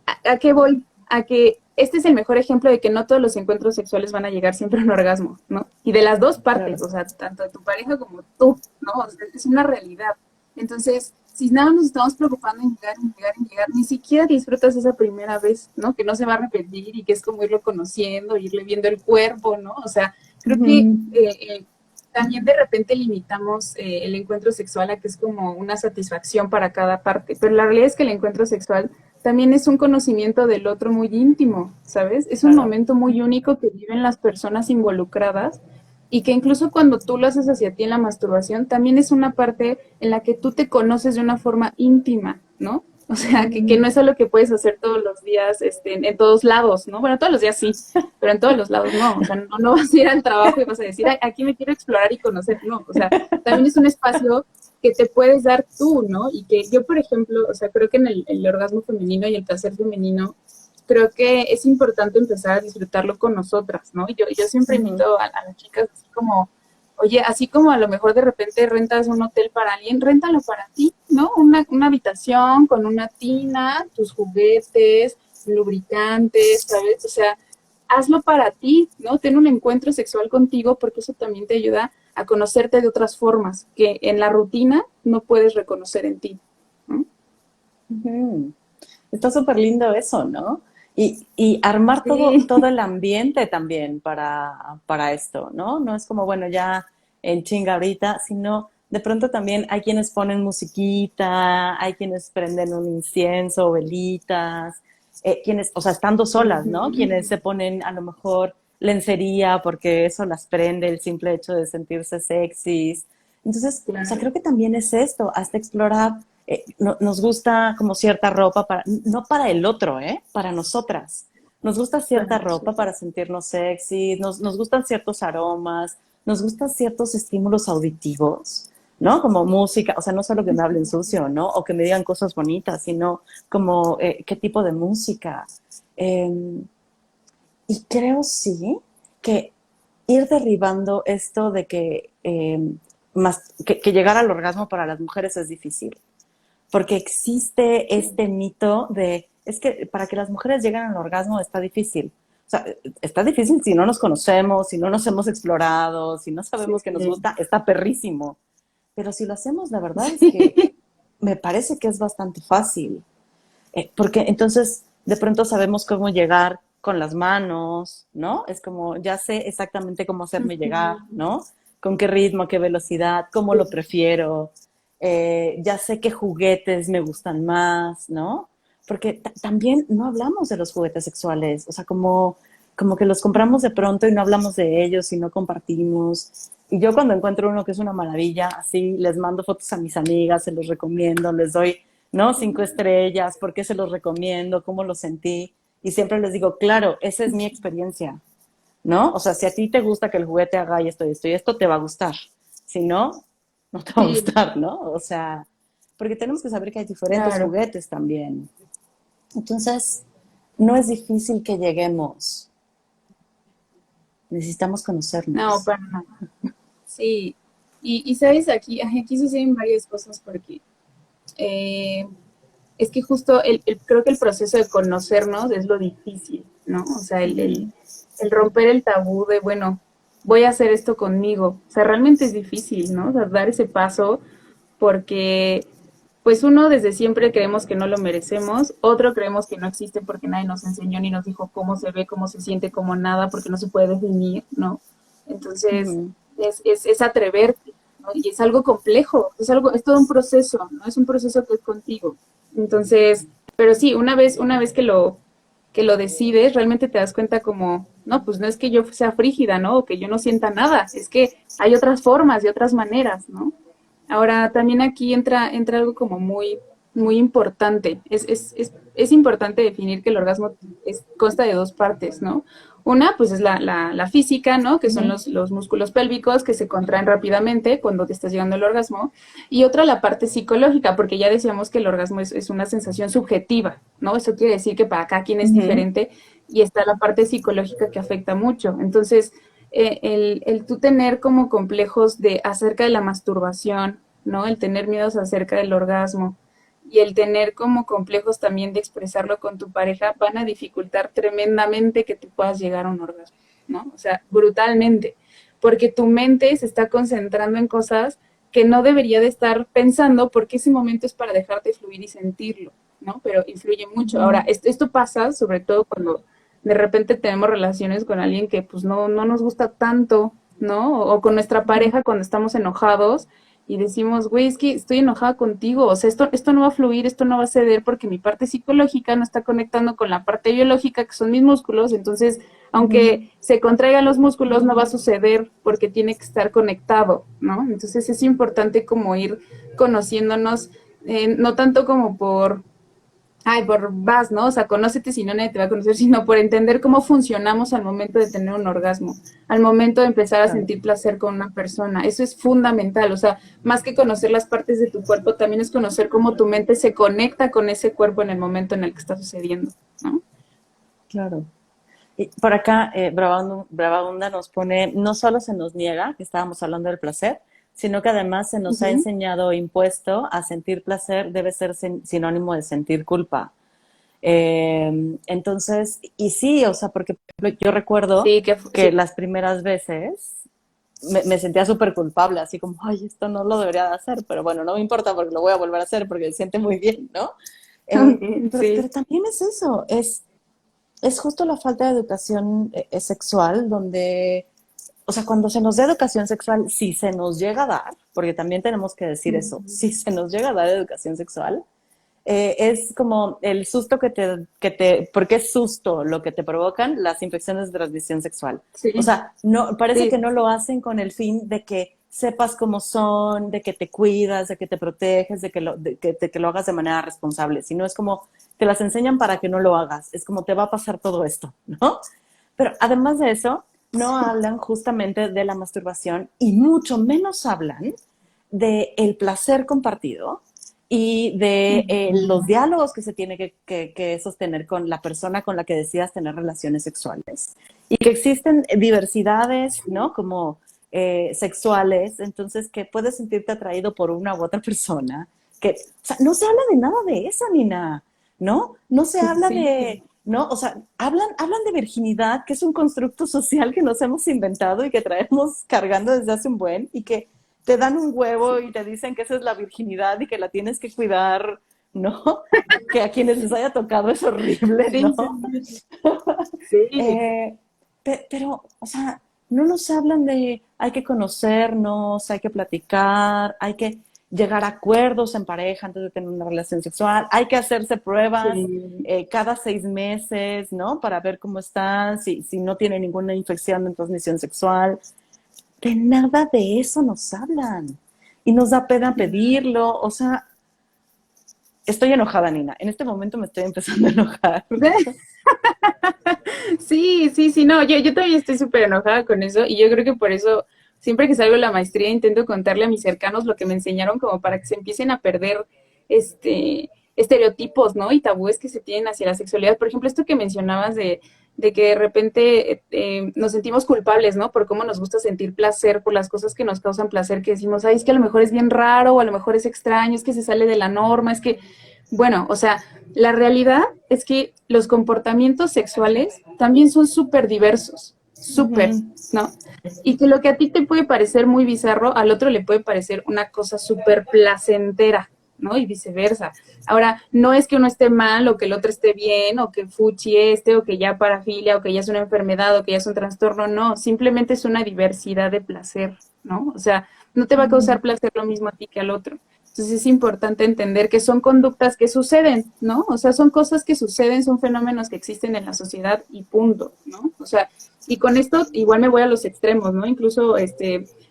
¿a qué voy? A que este es el mejor ejemplo de que no todos los encuentros sexuales van a llegar siempre a un orgasmo, ¿no? Y de las dos
Claro.
partes, o sea, tanto de tu pareja como tú, ¿no? O sea, es una realidad. Entonces, si nada nos estamos preocupando en llegar, en llegar, en llegar, ni siquiera disfrutas esa primera vez, ¿no? Que no se va a repetir y que es como irlo conociendo, irle viendo el cuerpo, ¿no? O sea, creo que
Ujú.
también de repente limitamos el encuentro sexual a que es como una satisfacción para cada parte, pero la realidad es que el encuentro sexual también es un conocimiento del otro muy íntimo, ¿sabes? Es un
Claro.
momento muy único que viven las personas involucradas y que incluso cuando tú lo haces hacia ti en la masturbación, también es una parte en la que tú te conoces de una forma íntima, ¿no? O sea, que no
Ujú.
es algo que puedes hacer todos los días, en todos lados, ¿no? Bueno, todos los días sí, pero en todos los lados no. O sea, no vas a ir al trabajo y vas a decir, "Ay, aquí me quiero explorar y conocer". No, o sea, también es un espacio que te puedes dar tú, ¿no? Y que yo, por ejemplo, o sea, creo que en el orgasmo femenino y el placer femenino, creo que es importante empezar a disfrutarlo con nosotras, ¿no? Yo siempre
Ujú.
invito a las chicas así como, oye, así como a lo mejor de repente rentas un hotel para alguien, réntalo para ti, ¿no? Una habitación con una tina, tus juguetes, lubricantes, ¿sabes? O sea, hazlo para ti, ¿no? Ten un encuentro sexual contigo porque eso también te ayuda a conocerte de otras formas que en la rutina no puedes reconocer en ti, ¿no?
Ujú. Está súper lindo eso, ¿no? Y armar
Sí,
todo el ambiente también para esto, ¿no? No es como, bueno, ya en chinga ahorita, sino de pronto también hay quienes ponen musiquita, hay quienes prenden un incienso, velitas, quienes, o sea, estando solas, ¿no? Quienes se ponen a lo mejor lencería porque eso las prende, el simple hecho de sentirse sexys. Entonces, o sea,
claro.
creo que también es esto, hasta explorar nos gusta como cierta ropa para, no para el otro, para nosotras. Nos gusta
Para
cierta ropa
nosotros.
para sentirnos sexy, nos gustan ciertos aromas, nos gustan ciertos estímulos auditivos, ¿no? Como música, o sea, no solo que me hablen sucio, ¿no? O que me digan cosas bonitas, sino como qué tipo de música. Eh, y creo sí que ir derribando esto de que, que llegar al orgasmo para las mujeres es difícil porque existe
Sí,
este mito de, es que para que las mujeres lleguen al orgasmo está difícil. O sea, está difícil si no nos conocemos, si no nos hemos explorado, si no
sí,
sabemos que nos gusta, está perrísimo. Pero si lo hacemos, la verdad es que
sí,
me parece que es bastante fácil. Porque entonces de pronto sabemos cómo llegar con las manos, ¿no? Es como, ya sé exactamente cómo hacerme llegar, ¿no? Con qué ritmo, qué velocidad, cómo lo prefiero, ya sé qué juguetes me gustan más, ¿no? Porque también no hablamos de los juguetes sexuales, o sea, como que los compramos de pronto y no hablamos de ellos y no compartimos. Y yo cuando encuentro uno que es una maravilla, así les mando fotos a mis amigas, se los recomiendo, les doy, ¿no? 5 estrellas, ¿por qué se los recomiendo? ¿Cómo lo sentí? Y siempre les digo, claro, esa es mi experiencia, ¿no? O sea, si a ti te gusta que el juguete haga y esto te va a gustar. Si no, no te va a
sí,
gustar, ¿no? O sea, porque tenemos que saber que hay diferentes
claro.
juguetes también. Entonces, no es difícil que lleguemos. Necesitamos
No,
conocernos.
para nada. Sí. Y sabes, aquí suceden varias cosas porque eh, es que justo creo que el proceso de conocernos es lo difícil, ¿no? O sea,
Ujú.
el romper el tabú de, bueno, voy a hacer esto conmigo. O sea, realmente es difícil, ¿no? O sea, dar ese paso porque, pues uno desde siempre creemos que no lo merecemos, otro creemos que no existe porque nadie nos enseñó ni nos dijo cómo se ve, cómo se siente, cómo nada, porque no se puede definir, ¿no? Entonces,
Ujú.
es atreverte, ¿no? Y es algo complejo, es todo un proceso, ¿no? Es un proceso que es contigo. Entonces, pero sí, una vez que lo decides, realmente te das cuenta como, no, pues no es que yo sea frígida, ¿no? O que yo no sienta nada, es que hay otras formas y otras maneras, ¿no? Ahora, también aquí entra algo como muy importante. Es importante definir que el orgasmo consta de dos partes, ¿no? Una, pues es la física, ¿no? Que son
Ujú.
los músculos pélvicos que se contraen rápidamente cuando te estás llegando al orgasmo. Y otra, la parte psicológica, porque ya decíamos que el orgasmo es una sensación subjetiva, ¿no? Eso quiere decir que para cada quien es
Ujú.
diferente y está la parte psicológica que afecta mucho. Entonces, el tú tener como complejos de acerca de la masturbación, ¿no? El tener miedos acerca del orgasmo y el tener como complejos también de expresarlo con tu pareja van a dificultar tremendamente que tú puedas llegar a un orgasmo, ¿no? O sea, brutalmente, porque tu mente se está concentrando en cosas que no debería de estar pensando porque ese momento es para dejarte fluir y sentirlo, ¿no? Pero influye mucho. Ahora,
Ujú.
esto pasa sobre todo cuando de repente tenemos relaciones con alguien que pues no nos gusta tanto, ¿no? O con nuestra
Ujú.
pareja cuando estamos enojados y decimos, güey, es que estoy enojada contigo, o sea, esto no va a fluir, esto no va a ceder porque mi parte psicológica no está conectando con la parte biológica, que son mis músculos, entonces,
Ujú.
aunque se contraigan los músculos, no va a suceder porque tiene que estar conectado, ¿no? Entonces es importante como ir conociéndonos, no tanto como por vas, ¿no? O sea, conócete si no nadie te va a conocer, sino por entender cómo funcionamos al momento de tener un orgasmo, al momento de empezar a
Claro.
sentir placer con una persona. Eso es fundamental, o sea, más que conocer las partes de tu cuerpo, también es conocer cómo tu mente se conecta con ese cuerpo en el momento en el que está sucediendo, ¿no?
Claro. Y por acá, Bravabunda nos pone, no solo se nos niega, que estábamos hablando del placer, sino que además se nos ha
Ujú.
enseñado, impuesto, a sentir placer debe ser sinónimo de sentir culpa. Entonces, y sí, o sea, porque por ejemplo, yo recuerdo
Sí,
que
sí.
las primeras veces me sentía súper culpable, así como, ay, esto no lo debería de hacer, pero bueno, no me importa porque lo voy a volver a hacer porque se siente muy bien, ¿no? Pero
Sí.
también es eso, es justo la falta de educación sexual, donde, o sea, cuando se nos da educación sexual, si se nos llega a dar, porque también tenemos que decir eso, si se nos llega a dar educación sexual, es como el susto porque es susto lo que te provocan las infecciones de transmisión sexual. O
Sí,
sea, no, parece
sí,
que no
sí,
lo hacen con el fin de que sepas cómo son, de que te cuidas, de que te proteges, de que lo hagas de manera responsable, sino es como te las enseñan para que no lo hagas, es como te va a pasar todo esto, ¿no? Pero además de eso, no
sí.
hablan justamente de la masturbación y mucho menos hablan de el placer compartido y de los diálogos que se tiene que sostener con la persona con la que decidas tener relaciones sexuales. Y que existen diversidades, ¿no? Como sexuales, entonces que puedes sentirte atraído por una u otra persona. Que, o sea, no se habla de nada de eso, Nina, ¿no? No se habla
Sí.
de, ¿no? O sea, hablan de virginidad, que es un constructo social que nos hemos inventado y que traemos cargando desde hace un buen, y que te dan un huevo y te dicen que esa es la virginidad y que la tienes que cuidar, ¿no? Que a quienes les haya tocado es horrible,
Sí,
¿no?
sí, sí.
Eh, pero, o sea, no nos hablan de hay que conocernos, hay que platicar, hay que llegar a acuerdos en pareja antes de tener una relación sexual, hay que hacerse pruebas
Sí.
cada 6 meses, ¿no? Para ver cómo están, si no tiene ninguna infección de transmisión sexual. De nada de eso nos hablan. Y nos da pena pedirlo. O sea, estoy enojada, Nina. En este momento me estoy empezando a enojar.
Sí, sí, sí, no, yo también estoy súper enojada con eso y yo creo que por eso siempre que salgo de la maestría intento contarle a mis cercanos lo que me enseñaron como para que se empiecen a perder estereotipos, ¿no? Y tabúes que se tienen hacia la sexualidad. Por ejemplo, esto que mencionabas de que de repente nos sentimos culpables, ¿no? Por cómo nos gusta sentir placer, por las cosas que nos causan placer, que decimos, ay, es que a lo mejor es bien raro, o a lo mejor es extraño, es que se sale de la norma, es que, bueno, o sea, la realidad es que los comportamientos sexuales también son súper diversos, súper,
Ujú.
¿no? Y que lo que a ti te puede parecer muy bizarro, al otro le puede parecer una cosa súper placentera, ¿no? Y viceversa. Ahora, no es que uno esté mal o que el otro esté bien o que fuchi o que ya parafilia o que ya es una enfermedad o que ya es un trastorno, no, simplemente es una diversidad de placer, ¿no? O sea, no te va a causar placer lo mismo a ti que al otro. Entonces es importante entender que son conductas que suceden, ¿no? O sea, son cosas que suceden, son fenómenos que existen en la sociedad y punto, ¿no? O sea, y con esto igual me voy a los extremos, ¿no? Incluso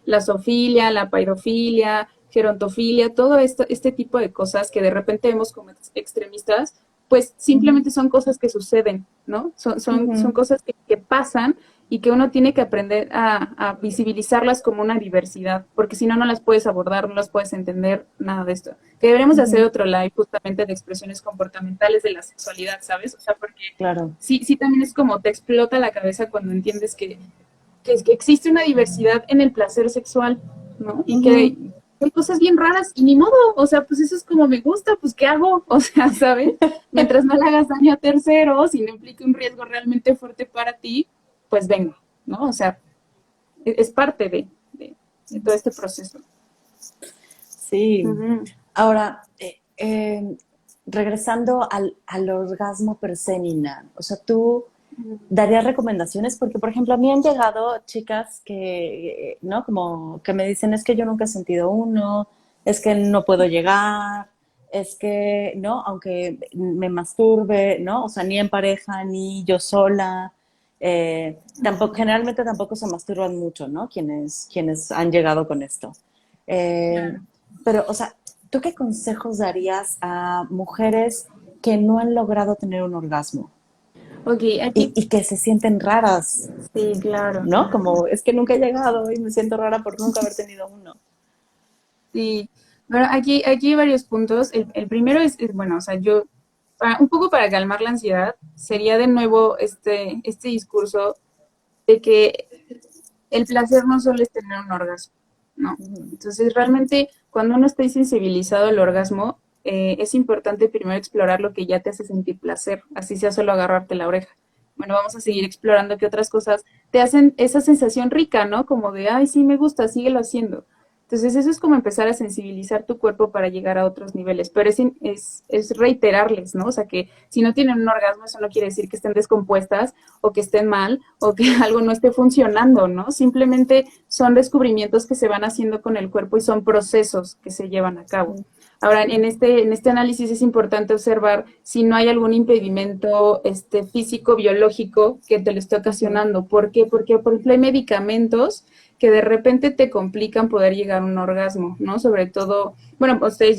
la zoofilia, la paidofilia, gerontofilia, todo esto, este tipo de cosas que de repente vemos como extremistas, pues
Ujú,
simplemente son cosas que suceden, ¿no? Son
ujú,
cosas que pasan y que uno tiene que aprender a visibilizarlas como una diversidad, porque si no, no las puedes abordar, no las puedes entender, nada de esto. Que deberíamos hacer
ujú,
otro live justamente de expresiones comportamentales de la sexualidad, ¿sabes? O sea, porque
claro.
sí también es como te explota la cabeza cuando entiendes que existe una diversidad en el placer sexual, ¿no? Y que
Ujú.
hay cosas bien raras y ni modo, o sea, pues eso es como me gusta, pues ¿qué hago? O sea, ¿sabes? Mientras no le hagas daño a terceros y no implique un riesgo realmente fuerte para ti, pues venga, ¿no? O sea, es parte de todo este proceso.
Sí.
Ujú.
Ahora, regresando al orgasmo per se, Nina, o sea, tú darías recomendaciones porque, por ejemplo, a mí han llegado chicas que, ¿no? Como que me dicen, es que yo nunca he sentido uno, es que no puedo llegar, es que, ¿no? Aunque me masturbe, ¿no? O sea, ni en pareja, ni yo sola. Tampoco, generalmente tampoco se masturban mucho, ¿no? Quienes han llegado con esto. Eh,
Claro.
pero, o sea, ¿tú qué consejos darías a mujeres que no han logrado tener un orgasmo
Ok, aquí,
y que se sienten raras,
sí, claro.
¿no? Como es que nunca he llegado y me siento rara por nunca haber tenido uno.
Sí, bueno, aquí hay varios puntos. El primero bueno, o sea, yo, un poco para calmar la ansiedad, sería de nuevo este discurso de que el placer no solo es tener un orgasmo, ¿no?
Ujú.
Entonces, realmente, cuando uno está insensibilizado al orgasmo, es importante primero explorar lo que ya te hace sentir placer, así sea solo agarrarte la oreja. Bueno, vamos a seguir explorando qué otras cosas te hacen esa sensación rica, ¿no? Como de, ay, sí, me gusta, síguelo haciendo. Entonces, eso es como empezar a sensibilizar tu cuerpo para llegar a otros niveles, pero es reiterarles, ¿no? O sea, que si no tienen un orgasmo, eso no quiere decir que estén descompuestas o que estén mal o que algo no esté funcionando, ¿no? Simplemente son descubrimientos que se van haciendo con el cuerpo y son procesos que se llevan a cabo. Ahora, en este análisis es importante observar si no hay algún impedimento físico, biológico que te lo esté
Ujú.
ocasionando. ¿Por qué? Porque, por ejemplo, hay medicamentos que de repente te complican poder llegar a un orgasmo, ¿no? Sobre todo, bueno, ustedes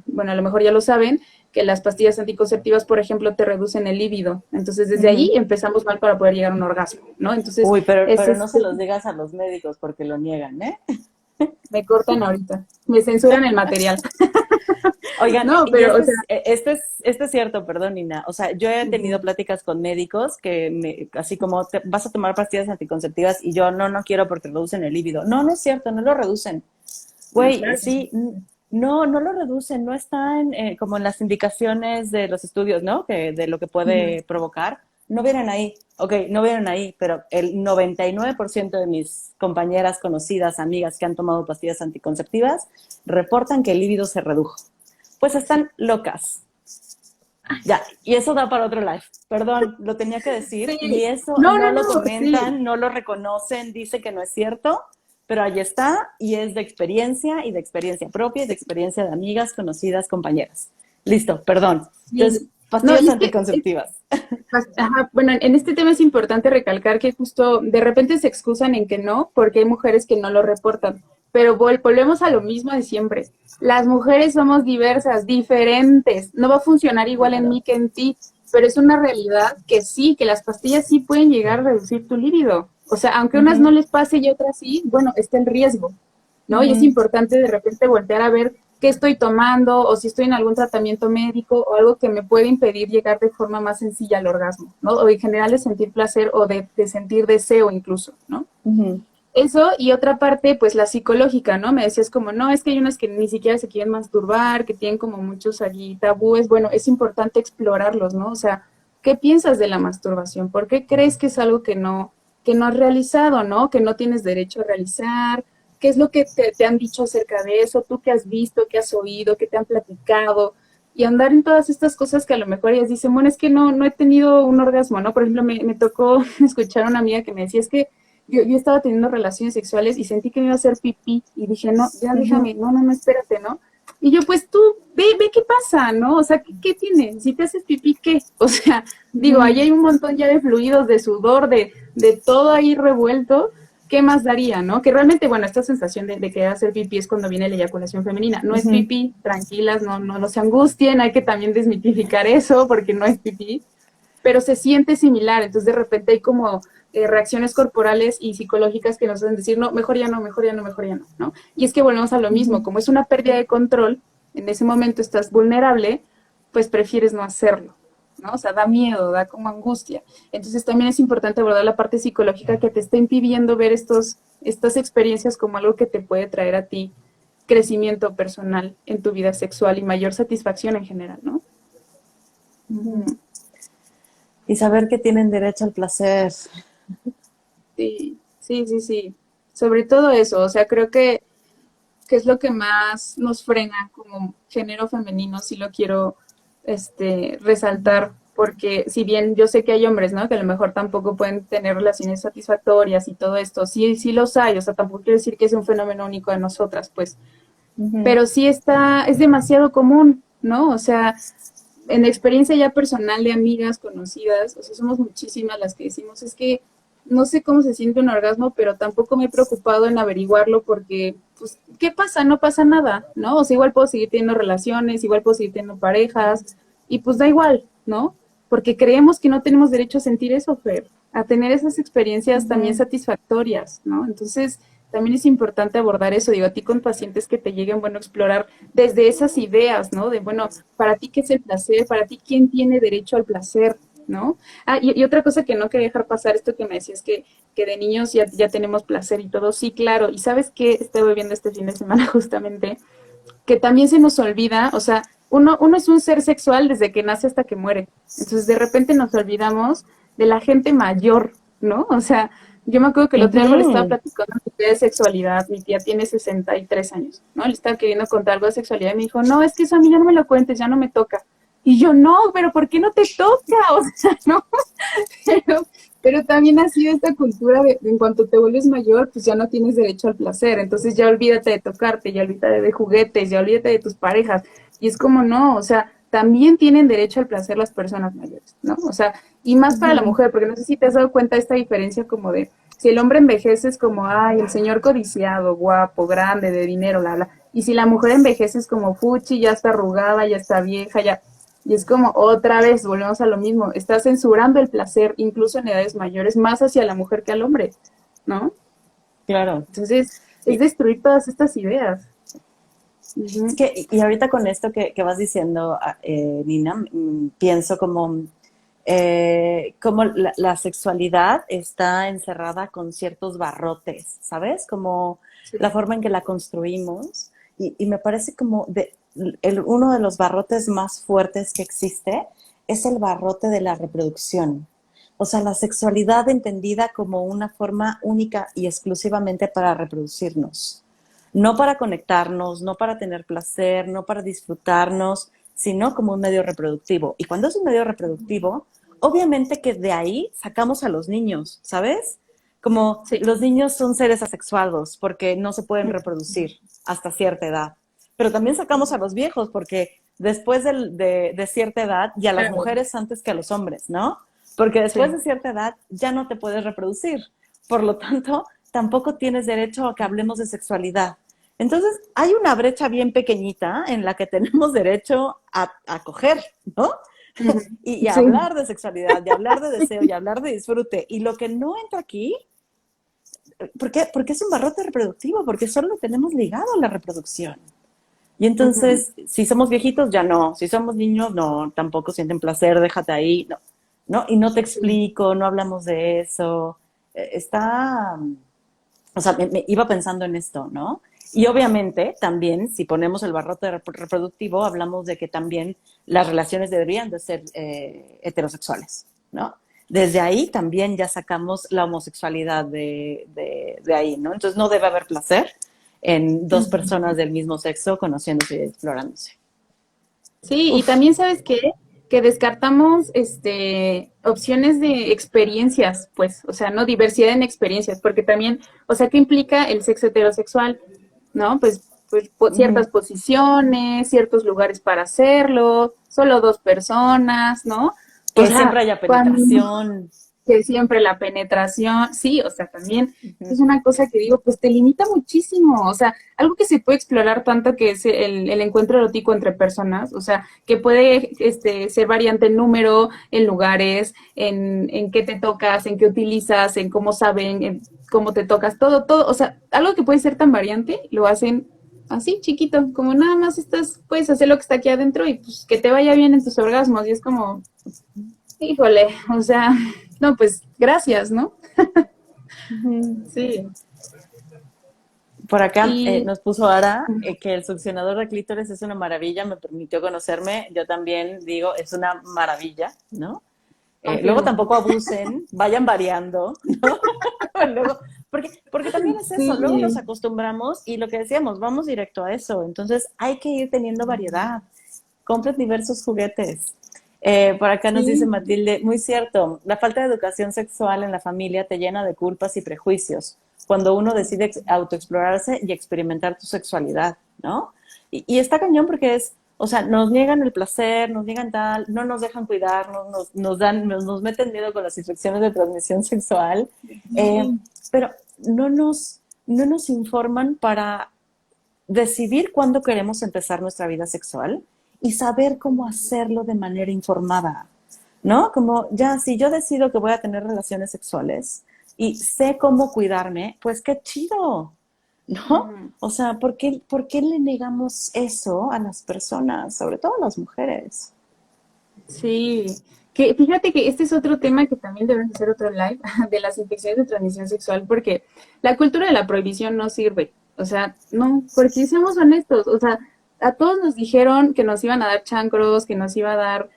bueno, a lo mejor ya lo saben, que las pastillas anticonceptivas, por ejemplo, te reducen el líbido. Entonces, desde ahí
Ujú.
empezamos mal para poder llegar a un orgasmo, ¿no? Entonces,
Uy,
es
pero no se los digas a los médicos porque lo niegan, ¿eh?
me cortan ahorita, me censuran el material.
Oigan,
No,
y
pero, o sea,
esto es cierto, perdón, Nina. O sea, yo he tenido pláticas con médicos que así como vas a tomar pastillas anticonceptivas y yo no quiero porque reducen el líbido. No, no es cierto, no lo reducen.
no,
Güey,
claro que sí.
sí, no lo reducen, no están como en las indicaciones de los estudios, ¿no? Que, de lo que
Ujú.
puede provocar. No vienen ahí, ok, no vienen ahí, pero el 99% de mis compañeras conocidas, amigas que han tomado pastillas anticonceptivas, reportan que el líbido se redujo. Pues
Sí.
están locas. Ya, y eso da para otro live. Perdón, lo tenía que decir. Y
Sí.
eso
No,
no
no,
lo
no, sí.
comentan, no lo reconocen, dice que no es cierto, pero ahí está y es de experiencia y de experiencia propia y de experiencia de amigas, conocidas, compañeras. Listo, perdón. Entonces,
Sí. No,
pastillas
y es que
anticonceptivas.
ajá, bueno, en este tema es importante recalcar que justo de repente se excusan en que no, porque hay mujeres que no lo reportan. Pero volvemos a lo mismo de siempre. Las mujeres somos diversas, diferentes. No va a funcionar igual en
Claro.
mí que en ti, pero es una realidad que sí, que las pastillas sí pueden llegar a reducir tu líbido. O sea, aunque a unas no
Ujú,
les pase y otras sí, bueno, está el riesgo, ¿no? Y es
ujú,
importante de repente voltear a ver qué estoy tomando o si estoy en algún tratamiento médico o algo que me puede impedir llegar de forma más sencilla al orgasmo, ¿no? O en general de sentir placer o de sentir deseo incluso, ¿no?
ujú,
Eso y otra parte, pues la psicológica, ¿no? Me decías como, no, es que hay unas que ni siquiera se quieren masturbar, que tienen como muchos allí tabúes. Bueno, es importante explorarlos, ¿no? O sea, ¿qué piensas de la masturbación? ¿Por qué crees que es algo que no has realizado, ¿no? Que no tienes derecho a realizar. ¿Qué es lo que te han dicho acerca de eso? ¿Tú qué has visto, qué has oído, qué te han platicado? Y andar en todas estas cosas que a lo mejor ellas dicen, bueno, es que no he tenido un orgasmo, ¿no? Por ejemplo, me tocó escuchar a una amiga que me decía, es que yo estaba teniendo relaciones sexuales y sentí que me iba a hacer pipí y dije, no, ya
ujú.
déjame, no, espérate, ¿no? Y yo, pues tú, ve qué pasa, ¿no? O sea, ¿qué tiene? Si te haces pipí, ¿qué? O sea, digo, ahí hay un montón ya de fluidos, de sudor, de todo ahí revuelto. ¿Qué más daría, no? Que realmente, bueno, esta sensación de que hacer pipí es cuando viene la eyaculación femenina. No es
Ujú.
pipí, tranquilas, no se angustien, hay que también desmitificar eso, porque no es pipí, pero se siente similar. Entonces, de repente hay como reacciones corporales y psicológicas que nos hacen decir, no, mejor ya no, mejor ya no, mejor ya no, ¿no? Y es que volvemos a lo mismo,
Ujú.
como es una pérdida de control, en ese momento estás vulnerable, pues prefieres no hacerlo, ¿no? O sea, da miedo, da como angustia. Entonces también es importante abordar la parte psicológica que te está impidiendo ver estas experiencias como algo que te puede traer a ti crecimiento personal en tu vida sexual y mayor satisfacción en general, ¿no?
Ujú.
Ujú.
Y saber que tienen derecho al placer.
Sí, sí, sí, sí. Sobre todo eso, o sea, creo que es lo que más nos frena como género femenino, si lo quiero resaltar, porque si bien yo sé que hay hombres, ¿no? Que a lo mejor tampoco pueden tener relaciones satisfactorias y todo esto, sí, sí los hay, o sea, tampoco quiero decir que es un fenómeno único de nosotras, pues,
Ujú.
pero sí es demasiado común, ¿no? O sea, en experiencia ya personal de amigas conocidas, o sea, somos muchísimas las que decimos, es que no sé cómo se siente un orgasmo, pero tampoco me he preocupado en averiguarlo porque, pues, ¿qué pasa? No pasa nada, ¿no? O sea, igual puedo seguir teniendo relaciones, igual puedo seguir teniendo parejas, y pues da igual, ¿no? Porque creemos que no tenemos derecho a sentir eso, Fer, a tener esas experiencias también
Ujú.
satisfactorias, ¿no? Entonces, también es importante abordar eso, digo, a ti con pacientes que te lleguen, bueno, explorar desde esas ideas, ¿no? De, bueno, para ti, ¿qué es el placer? Para ti, ¿quién tiene derecho al placer? ¿No? Ah, y otra cosa que no quería dejar pasar, esto que me decías que de niños ya tenemos placer y todo, sí, claro, y ¿sabes qué? Estuve viendo este fin de semana justamente, que también se nos olvida, o sea, uno es un ser sexual desde que nace hasta que muere, entonces de repente nos olvidamos de la gente mayor, ¿no? O sea, yo me acuerdo que el otro día algo le estaba
Ujú.
platicando a mi tía de sexualidad, mi tía tiene 63 años, ¿no? Le estaba queriendo contar algo de sexualidad y me dijo, no, es que eso a mí ya no me lo cuentes, ya no me toca. Y yo, no, pero ¿por qué no te toca? O sea, no, pero, pero también ha sido esta cultura de en cuanto te vuelves mayor, pues ya no tienes derecho al placer, entonces ya olvídate de tocarte, ya olvídate de juguetes, ya olvídate de tus parejas. Y es como no, o sea, también tienen derecho al placer las personas mayores, ¿no? O sea, y más para la
Ujú.
mujer, porque no sé si te has dado cuenta de esta diferencia como de, si el hombre envejece es como, ay, el señor codiciado, guapo, grande, de dinero, bla. Y si la mujer envejece es como fuchi, ya está arrugada, ya está vieja, ya, y es como otra vez, volvemos a lo mismo, está censurando el placer, incluso en edades mayores, más hacia la mujer que al hombre, ¿no?
Claro.
Entonces, es
Y
destruir todas estas ideas.
es
Ujú.
que, y ahorita con esto que vas diciendo, Nina, pienso como la sexualidad está encerrada con ciertos barrotes, ¿sabes? Como
Sí.
la forma en que la construimos. Y me parece como uno de los barrotes más fuertes que existe es el barrote de la reproducción. O sea, la sexualidad entendida como una forma única y exclusivamente para reproducirnos. No para conectarnos, no para tener placer, no para disfrutarnos, sino como un medio reproductivo. Y cuando es un medio reproductivo, obviamente que de ahí sacamos a los niños, ¿sabes? Como
Sí.
los niños son seres asexuados porque no se pueden reproducir hasta cierta edad. Pero también sacamos a los viejos porque después de cierta edad, y a las
Claro.
mujeres antes que a los hombres, ¿no? Porque después
Sí.
de cierta edad ya no te puedes reproducir. Por lo tanto, tampoco tienes derecho a que hablemos de sexualidad. Entonces, hay una brecha bien pequeñita en la que tenemos derecho a coger, ¿no?
Ujú.
Y a
Sí.
hablar de sexualidad, y hablar de deseo, y hablar de disfrute. Y lo que no entra aquí, ¿por qué es un barrote reproductivo? Porque solo lo tenemos ligado a la reproducción. Y
Ujú.
entonces, si somos viejitos, ya no. Si somos niños, no, tampoco sienten placer, déjate ahí. No, no, y no te
Sí.
explico, no hablamos de eso. Está, o sea, me iba pensando en esto, ¿no? Y obviamente también, si ponemos el barrote reproductivo, hablamos de que también las relaciones deberían de ser heterosexuales, ¿no? Desde ahí también ya sacamos la homosexualidad de ahí, ¿no? Entonces no debe haber placer en dos personas del mismo sexo conociéndose y explorándose.
Sí, y
Uf.
también sabes qué, que descartamos opciones de experiencias, pues, o sea, no diversidad en experiencias, porque también, o sea, ¿qué implica el sexo heterosexual? ¿No? Pues pues,
Ujú.
ciertas posiciones, ciertos lugares para hacerlo, solo dos personas, ¿no? O
Que siempre
sea,
haya
cuando
penetración.
que siempre la penetración, sí, o sea, también
Ujú.
es una cosa que digo, pues te limita muchísimo, o sea, algo que se puede explorar tanto que es el encuentro erótico entre personas, o sea, que puede ser variante en número, en lugares, en qué te tocas, en qué utilizas, en cómo saben, en cómo te tocas, todo, todo, o sea, algo que puede ser tan variante, lo hacen así, chiquito, como nada más estás, puedes hacer lo que está aquí adentro y pues que te vaya bien en tus orgasmos, y es como, híjole, o sea, no, pues gracias, ¿no?
Ujú.
Sí.
Por acá
Y
nos puso Ara que el succionador de clítoris es una maravilla, me permitió conocerme. Yo también digo, es una maravilla, ¿no? Luego
confirmo.
tampoco abusen, vayan variando, ¿no? Luego, porque también es eso, luego nos
Sí,
acostumbramos y lo que decíamos, vamos directo a eso. Entonces hay que ir teniendo variedad. Compren diversos juguetes. Por acá nos dice
sí.
Matilde, muy cierto, la falta de educación sexual en la familia te llena de culpas y prejuicios cuando uno decide autoexplorarse y experimentar tu sexualidad, ¿no? Y está cañón porque es, o sea, nos niegan el placer, nos niegan tal, no nos dejan cuidarnos, nos meten miedo con las infecciones de transmisión sexual, eh,
Sí.
pero no nos informan para decidir cuándo queremos empezar nuestra vida sexual y saber cómo hacerlo de manera informada, ¿no? Como ya, si yo decido que voy a tener relaciones sexuales y sé cómo cuidarme, pues qué chido, ¿no?
Ujú.
O sea, por qué le negamos eso a las personas, sobre todo a las mujeres?
Sí. Que fíjate que este es otro tema que también debemos hacer otro live de las infecciones de transmisión sexual, porque la cultura de la prohibición no sirve. O sea, no, porque seamos honestos, o sea, a todos nos dijeron que nos iban a dar chancros, que nos iba a dar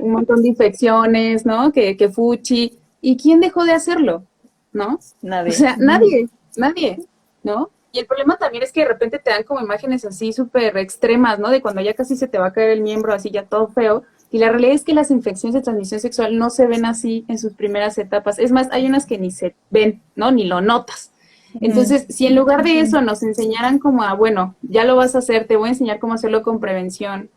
un montón de infecciones, ¿no? Que fuchi. ¿Y quién dejó de hacerlo? ¿No? O
Nadie.
sea, nadie, nadie, ¿no? Y el problema también es que de repente te dan como imágenes así súper extremas, ¿no? De cuando ya casi se te va a caer el miembro, así ya todo feo. Y la realidad es que las infecciones de transmisión sexual no se ven así en sus primeras etapas. Es más, hay unas que ni se ven, ¿no? Ni lo notas.
Ujú.
Entonces, si en lugar de eso nos enseñaran como a, bueno, ya lo vas a hacer, te voy a enseñar cómo hacerlo con prevención,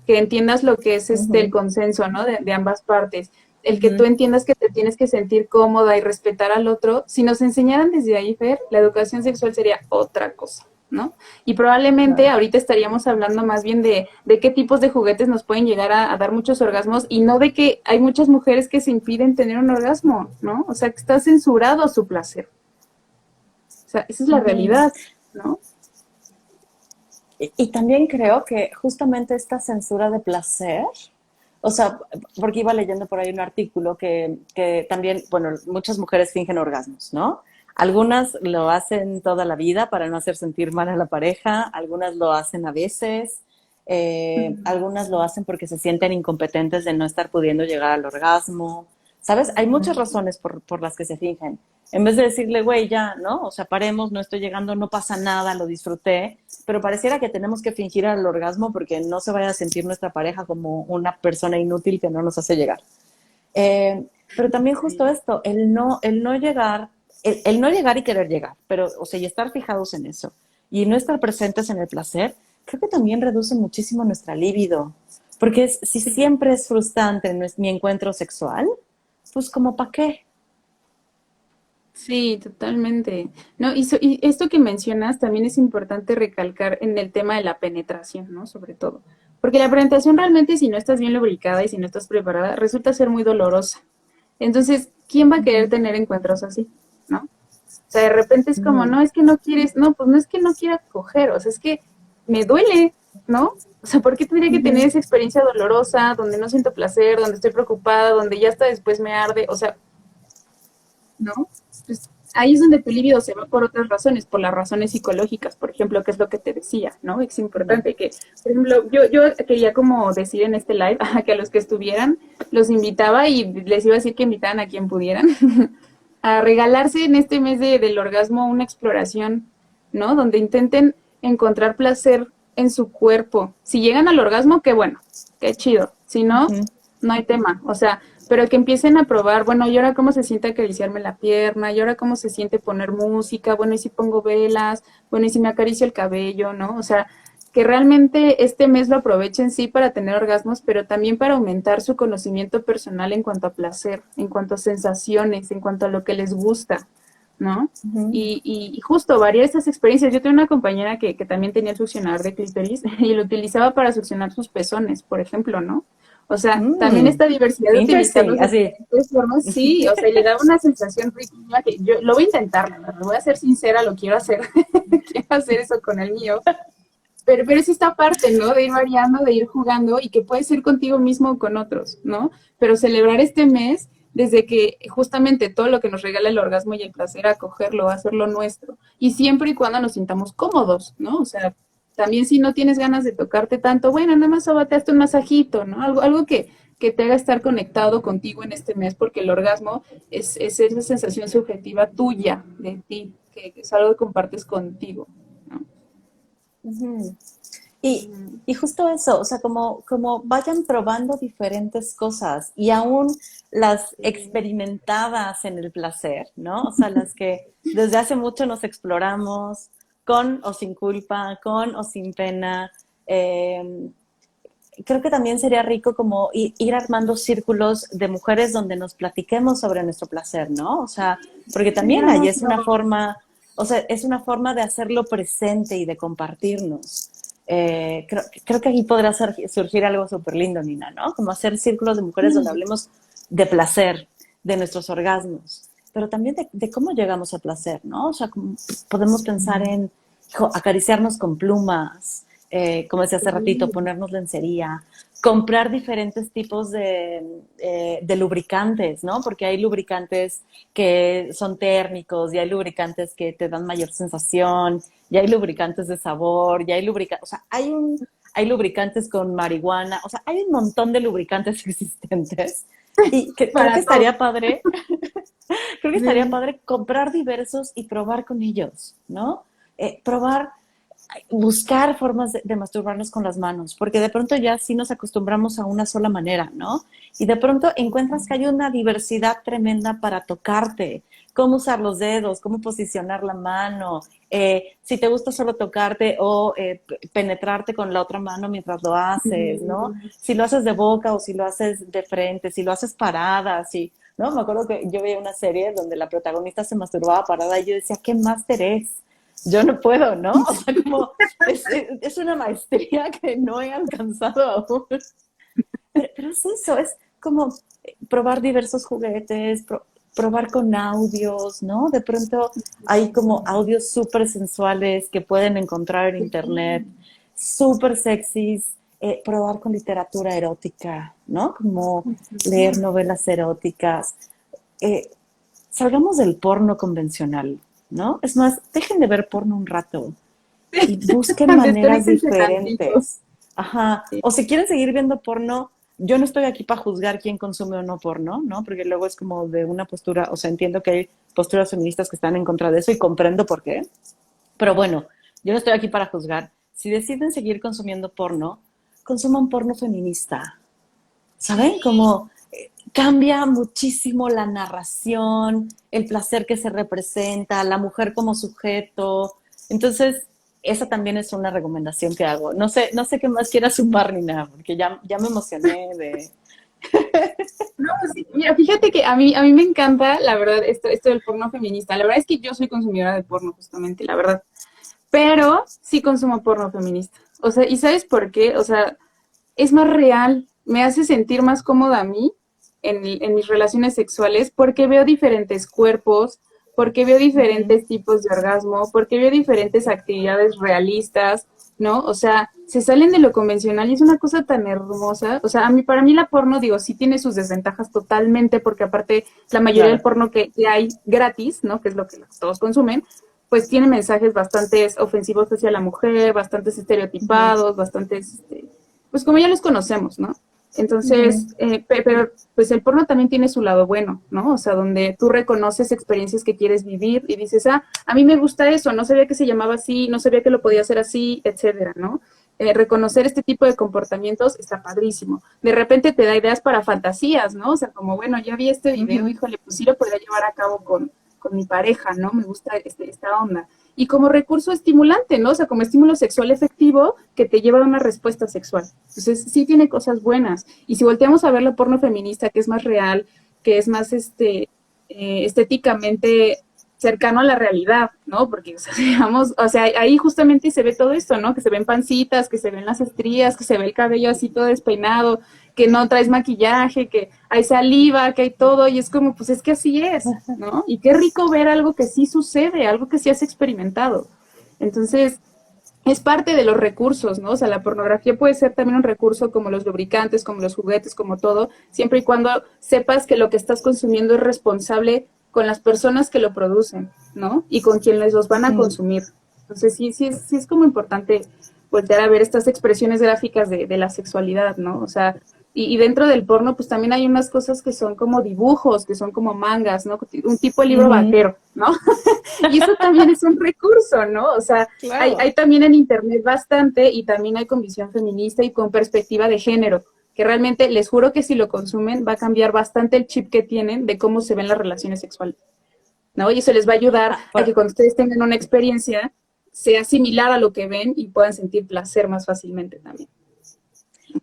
que entiendas lo que es el
Ujú.
consenso, ¿no? De ambas partes, el que tú
Ujú.
entiendas que te tienes que sentir cómoda y respetar al otro, si nos enseñaran desde ahí, Fer, la educación sexual sería otra cosa, ¿no? Y probablemente
Claro.
ahorita estaríamos hablando más bien de qué tipos de juguetes nos pueden llegar a dar muchos orgasmos y no de que hay muchas mujeres que se impiden tener un orgasmo, ¿no? O sea, que está censurado su placer. O sea, esa es la
Ujú.
realidad, ¿no?
Y también creo que justamente esta censura de placer, o sea, porque iba leyendo por ahí un artículo que también, bueno, muchas mujeres fingen orgasmos, ¿no? Algunas lo hacen toda la vida para no hacer sentir mal a la pareja, algunas lo hacen a veces, algunas lo hacen porque se sienten incompetentes de no estar pudiendo llegar al orgasmo, ¿sabes? Hay muchas razones por las que se fingen. En vez de decirle, güey, ya, ¿no? O sea, paremos, no estoy llegando, no pasa nada, lo disfruté, pero pareciera que tenemos que fingir al orgasmo porque no se vaya a sentir nuestra pareja como una persona inútil que no nos hace llegar. Pero también justo
Sí.
esto, el no llegar, el no llegar y querer llegar, pero, o sea, y estar fijados en eso y no estar presentes en el placer, creo que también reduce muchísimo nuestra libido. Porque si
Sí.
siempre es frustrante mi encuentro sexual, pues como para qué.
Sí, totalmente. No, y esto que mencionas también es importante recalcar en el tema de la penetración, ¿no? Sobre todo. Porque la penetración realmente, si no estás bien lubricada y si no estás preparada, resulta ser muy dolorosa. Entonces, ¿quién va a querer tener encuentros así? ¿No? O sea, de repente es como,
Ujú.
no, es que no quieres, no, pues no es que no quiera coger, o sea, es que me duele, ¿no? O sea, ¿por qué tendría que tener
Ujú.
esa experiencia dolorosa, donde no siento placer, donde estoy preocupada, donde ya hasta después me arde? O sea, ¿no? Pues ahí es donde tu libido se va por otras razones, por las razones psicológicas, por ejemplo, que es lo que te decía, ¿no? Es
Ujú.
importante que, por ejemplo, yo quería como decir en este live que a los que estuvieran los invitaba y les iba a decir que invitaran a quien pudieran a regalarse en este mes del orgasmo una exploración, ¿no? Donde intenten encontrar placer en su cuerpo. Si llegan al orgasmo, qué bueno, qué chido. Si no,
Ujú.
no hay tema. O sea, pero que empiecen a probar, bueno, ¿y ahora cómo se siente acariciarme la pierna? ¿Y ahora cómo se siente poner música? Bueno, ¿y si pongo velas? Bueno, ¿y si me acaricio el cabello? ¿No? O sea, que realmente este mes lo aprovechen sí para tener orgasmos, pero también para aumentar su conocimiento personal en cuanto a placer, en cuanto a sensaciones, en cuanto a lo que les gusta, ¿no?
Ujú.
Y justo variar estas experiencias. Yo tengo una compañera que también tenía el succionador de clítoris y lo utilizaba para succionar sus pezones, por ejemplo, ¿no? O sea, también
Mm,
esta diversidad de utilizarlos
interesting,
de
así.
diferentes formas, sí, o sea, y le daba una sensación riquísima que yo lo voy a intentar, la verdad, voy a ser sincera, lo quiero hacer, quiero hacer eso con el mío, pero es esta parte, ¿no? De ir variando, de ir jugando y que puede ser contigo mismo o con otros, ¿no? Pero celebrar este mes desde que justamente todo lo que nos regala el orgasmo y el placer, acogerlo, hacerlo nuestro. Y siempre y cuando nos sintamos cómodos, ¿no? O sea, también si no tienes ganas de tocarte tanto, bueno, nada más sóbate un masajito, ¿no? Algo que te haga estar conectado contigo en este mes, porque el orgasmo es esa sensación subjetiva tuya, de ti, que es algo que compartes contigo, ¿no?
Ujú. Y,
Ujú.
y justo eso, o sea, como vayan probando diferentes cosas y aún las
Sí.
experimentadas en el placer, ¿no? O sea, las que desde hace mucho nos exploramos con o sin culpa, con o sin pena. eh, Creo que también sería rico como ir armando círculos de mujeres donde nos platiquemos sobre nuestro placer, ¿no? O sea, porque también ahí es una
Claro.
forma, o sea, es una forma de hacerlo presente y de compartirnos. Creo que aquí podrá surgir algo súper lindo, Nina, ¿no? Como hacer círculos de mujeres donde
Sí.
hablemos de placer, de nuestros orgasmos, pero también de cómo llegamos al placer, ¿no? O sea, podemos pensar en hijo, acariciarnos con plumas, como decía hace ratito,
Sí.
ponernos lencería, comprar diferentes tipos de lubricantes, ¿no? Porque hay lubricantes que son térmicos, y hay lubricantes que te dan mayor sensación, y hay lubricantes de sabor, y hay lubricantes, o sea, hay lubricantes con marihuana, o sea, hay un montón de lubricantes existentes. Y creo que
Para todo.
estaría padre, creo que estaría
Sí.
padre comprar diversos y probar con ellos, ¿no? Probar buscar formas de masturbarnos con las manos, porque de pronto ya sí nos acostumbramos a una sola manera, ¿no? Y de pronto encuentras que hay una diversidad tremenda para tocarte, cómo usar los dedos, cómo posicionar la mano, si te gusta solo tocarte o penetrarte con la otra mano mientras lo haces, ¿no?
Mm.
Si lo haces de boca o si lo haces de frente, si lo haces parada, si, ¿no? Me acuerdo que yo veía una serie donde la protagonista se masturbaba parada y yo decía, ¿qué máster es? Yo no puedo, ¿no? O sea, como es una maestría que no he alcanzado aún. Pero es eso, es como probar diversos juguetes, probar con audios, ¿no? De pronto hay como audios súper sensuales que pueden encontrar en internet, súper sexys, probar con literatura erótica, ¿no? Como leer novelas eróticas. Eh, Salgamos del porno convencional, ¿no? Es más, dejen de ver porno un rato y busquen maneras
Desconéctense tantito.
diferentes. Ajá.
Sí.
O si quieren seguir viendo porno, yo no estoy aquí para juzgar quién consume o no porno, ¿no? Porque luego es como de una postura, o sea, entiendo que hay posturas feministas que están en contra de eso y comprendo por qué. Pero bueno, yo no estoy aquí para juzgar. Si deciden seguir consumiendo porno, consuman porno feminista. ¿Saben? Como cambia muchísimo la narración, el placer que se representa, la mujer como sujeto. Entonces, esa también es una recomendación que hago. No sé qué más quieras sumar, Nina, porque ya me emocioné de...
No, sí, mira, fíjate que a mí me encanta, la verdad, esto del porno feminista. La verdad es que yo soy consumidora de porno, justamente, la verdad. Pero sí consumo porno feminista. O sea, ¿y sabes por qué? O sea, es más real, me hace sentir más cómoda a mí en mis relaciones sexuales porque veo diferentes cuerpos, porque veo
Ujú.
diferentes tipos de orgasmo, porque veo diferentes actividades realistas, ¿no? O sea, se salen de lo convencional y es una cosa tan hermosa. O sea, para mí la porno, digo, sí tiene sus desventajas totalmente porque aparte la mayoría del
Claro.
porno que hay gratis, ¿no? Que es lo que todos consumen, pues tiene mensajes bastante ofensivos hacia la mujer, bastantes
Ujú.
estereotipados, bastantes, pues como ya los conocemos, ¿no?
Ujú.
Entonces, pero pues el porno también tiene su lado bueno, ¿no? O sea, donde tú reconoces experiencias que quieres vivir y dices, a mí me gusta eso, no sabía que se llamaba así, no sabía que lo podía hacer así, etcétera, ¿no? reconocer este tipo de comportamientos está padrísimo. De repente te da ideas para fantasías, ¿no? O sea, como, bueno, ya vi este video, híjole, pues sí lo podría llevar a cabo con mi pareja, ¿no? Me gusta esta onda. Y como recurso estimulante, ¿no? O sea, como estímulo sexual efectivo que te lleva a una respuesta sexual. Entonces, sí tiene cosas buenas. Y si volteamos a ver la porno feminista, que es más real, que es más estéticamente cercano a la realidad, ¿no? Porque, o sea, digamos, o sea, ahí justamente se ve todo esto, ¿no? Que se ven pancitas, que se ven las estrías, que se ve el cabello así todo despeinado, que no traes maquillaje, que hay saliva, que hay todo, y es como, pues es que así es, ¿no? Y qué rico ver algo que sí sucede, algo que sí has experimentado. Entonces, es parte de los recursos, ¿no? O sea, la pornografía puede ser también un recurso como los lubricantes, como los juguetes, como todo, siempre y cuando sepas que lo que estás consumiendo es responsable con las personas que lo producen, ¿no? Y con quienes los van a consumir. Entonces, sí es como importante voltear a ver estas expresiones gráficas de la sexualidad, ¿no? O sea, y dentro del porno, pues también hay unas cosas que son como dibujos, que son como mangas, ¿no? Un tipo de libro vaquero, ¿no? Y eso también es un recurso, ¿no? O sea,
Claro.
hay también en internet bastante y también hay con visión feminista y con perspectiva de género, que realmente les juro que si lo consumen va a cambiar bastante el chip que tienen de cómo se ven las relaciones sexuales, ¿no? Y eso les va a ayudar a que cuando ustedes tengan una experiencia sea similar a lo que ven y puedan sentir placer más fácilmente también.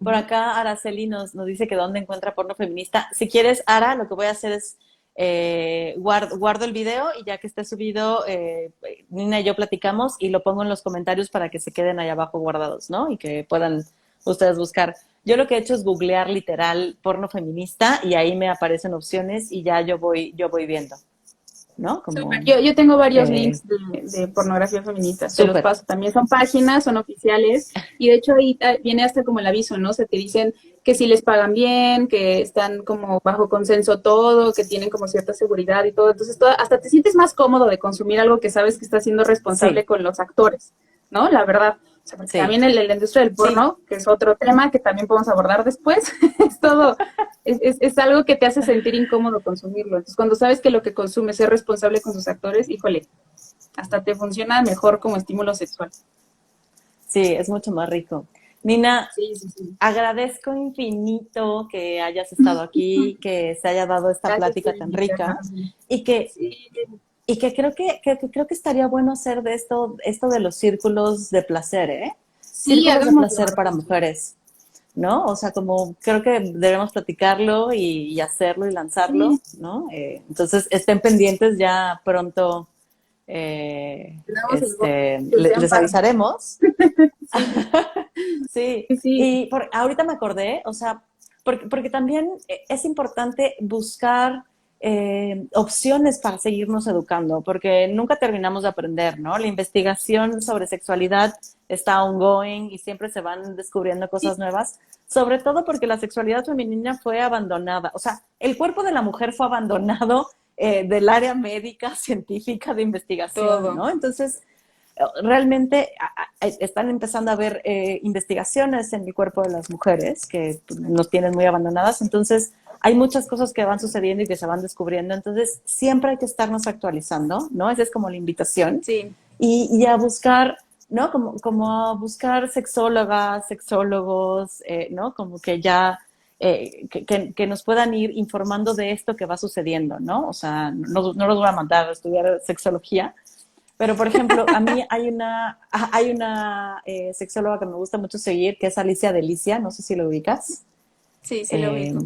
Por acá Araceli nos dice que dónde encuentra porno feminista. Si quieres, Ara, lo que voy a hacer es guardo el video y ya que esté subido, Nina y yo platicamos y lo pongo en los comentarios para que se queden ahí abajo guardados, ¿no? Y que puedan ustedes buscar. Yo lo que he hecho es googlear literal porno feminista y ahí me aparecen opciones y ya yo voy viendo, ¿no? Como,
Yo tengo varios
eh,
links de pornografía feminista, te los
súper.
paso. También son páginas, son oficiales, y de hecho ahí viene hasta como el aviso, ¿no? O sea, te dicen que si les pagan bien, que están como bajo consenso todo, que tienen como cierta seguridad y todo. Entonces, hasta te sientes más cómodo de consumir algo que sabes que está siendo responsable
Sí,
con los actores, ¿no? La verdad. O sea, porque
sí,
también la industria del
sí.
porno, que es otro tema que también podemos abordar después, es todo, es algo que te hace sentir incómodo consumirlo. Entonces, cuando sabes que lo que consumes es responsable con sus actores, híjole, hasta te funciona mejor como estímulo sexual.
Sí, es mucho más rico. Nina,
Sí, sí, sí.
agradezco infinito que hayas estado aquí, que se haya dado esta
Gracias por
plática tan rica
invitarme.
y que,
Sí,
y que creo que estaría bueno hacer de esto de los círculos de placer, ¿eh?
sí,
Círculos de
hagámoslo,
placer para
hagámoslo.
mujeres, ¿no? O sea, como creo que debemos platicarlo y hacerlo y lanzarlo,
Sí,
¿no? Entonces, estén pendientes ya pronto,
tenemos el que sean
les
parte.
avisaremos.
Sí,
Sí,
sí, sí.
y ahorita me acordé, o sea, porque también es importante buscar opciones para seguirnos educando, porque nunca terminamos de aprender, ¿no? La investigación sobre sexualidad está ongoing y siempre se van descubriendo cosas nuevas, sobre todo porque la sexualidad femenina fue abandonada, o sea, el cuerpo de la mujer fue abandonado del área médica, científica, de investigación,
Todo.
¿no? Entonces, realmente están empezando a haber investigaciones en el cuerpo de las mujeres que nos tienen muy abandonadas, entonces hay muchas cosas que van sucediendo y que se van descubriendo, entonces siempre hay que estarnos actualizando, ¿no? Esa es como la invitación
Sí,
y a buscar, ¿no? Como a buscar sexólogas, sexólogos, ¿no? Como que ya que nos puedan ir informando de esto que va sucediendo, ¿no? O sea, no los voy a mandar a estudiar sexología, pero, por ejemplo, a mí hay una sexóloga que me gusta mucho seguir, que es Alicia Delicia, no sé si lo ubicas,
sí, sí lo
eh,
ubico.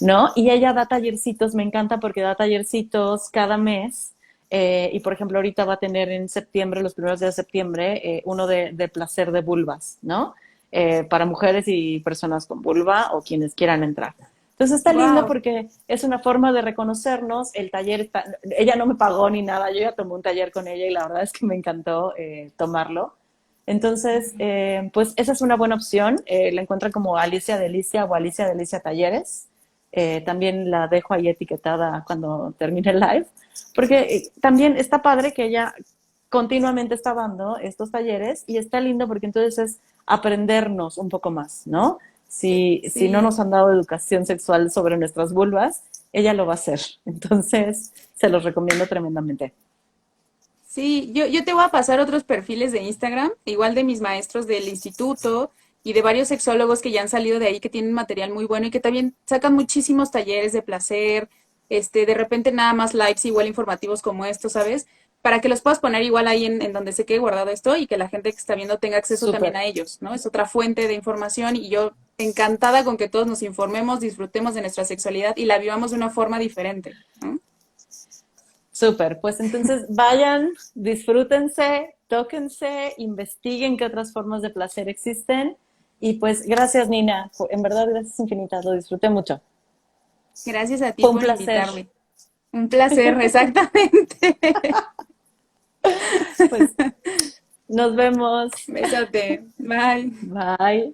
¿no? Y ella da tallercitos, me encanta porque da tallercitos cada mes. Y, por ejemplo, ahorita va a tener en septiembre, los primeros días de septiembre, uno de placer de vulvas, ¿no? Para mujeres y personas con vulva o quienes quieran entrar. Entonces está lindo
Wow.
porque es una forma de reconocernos. El taller está, ella no me pagó ni nada, yo ya tomé un taller con ella y la verdad es que me encantó tomarlo. Entonces, pues esa es una buena opción. La encuentran como Alicia Delicia o Alicia Delicia Talleres. También la dejo ahí etiquetada cuando termine el live, porque también está padre que ella continuamente está dando estos talleres y está lindo porque entonces es aprendernos un poco más, ¿no? Si no
Sí,
nos han dado educación sexual sobre nuestras vulvas, ella lo va a hacer. Entonces, se los recomiendo tremendamente.
Sí, yo te voy a pasar otros perfiles de Instagram, igual de mis maestros del instituto y de varios sexólogos que ya han salido de ahí, que tienen material muy bueno y que también sacan muchísimos talleres de placer, de repente nada más lives igual informativos como estos, ¿sabes? Para que los puedas poner igual ahí en donde se quede guardado esto y que la gente que está viendo tenga acceso también
Súper,
a ellos, ¿no? Es otra fuente de información y yo encantada con que todos nos informemos, disfrutemos de nuestra sexualidad y la vivamos de una forma diferente, ¿no?
súper. Pues entonces vayan, disfrútense, tóquense, investiguen qué otras formas de placer existen. Y pues gracias, Nina. En verdad, gracias infinitas. Lo disfruté mucho.
Gracias a ti
Fue un
por
placer.
invitarme. Un placer, exactamente.
Pues nos vemos.
Bésate. Bye.
Bye.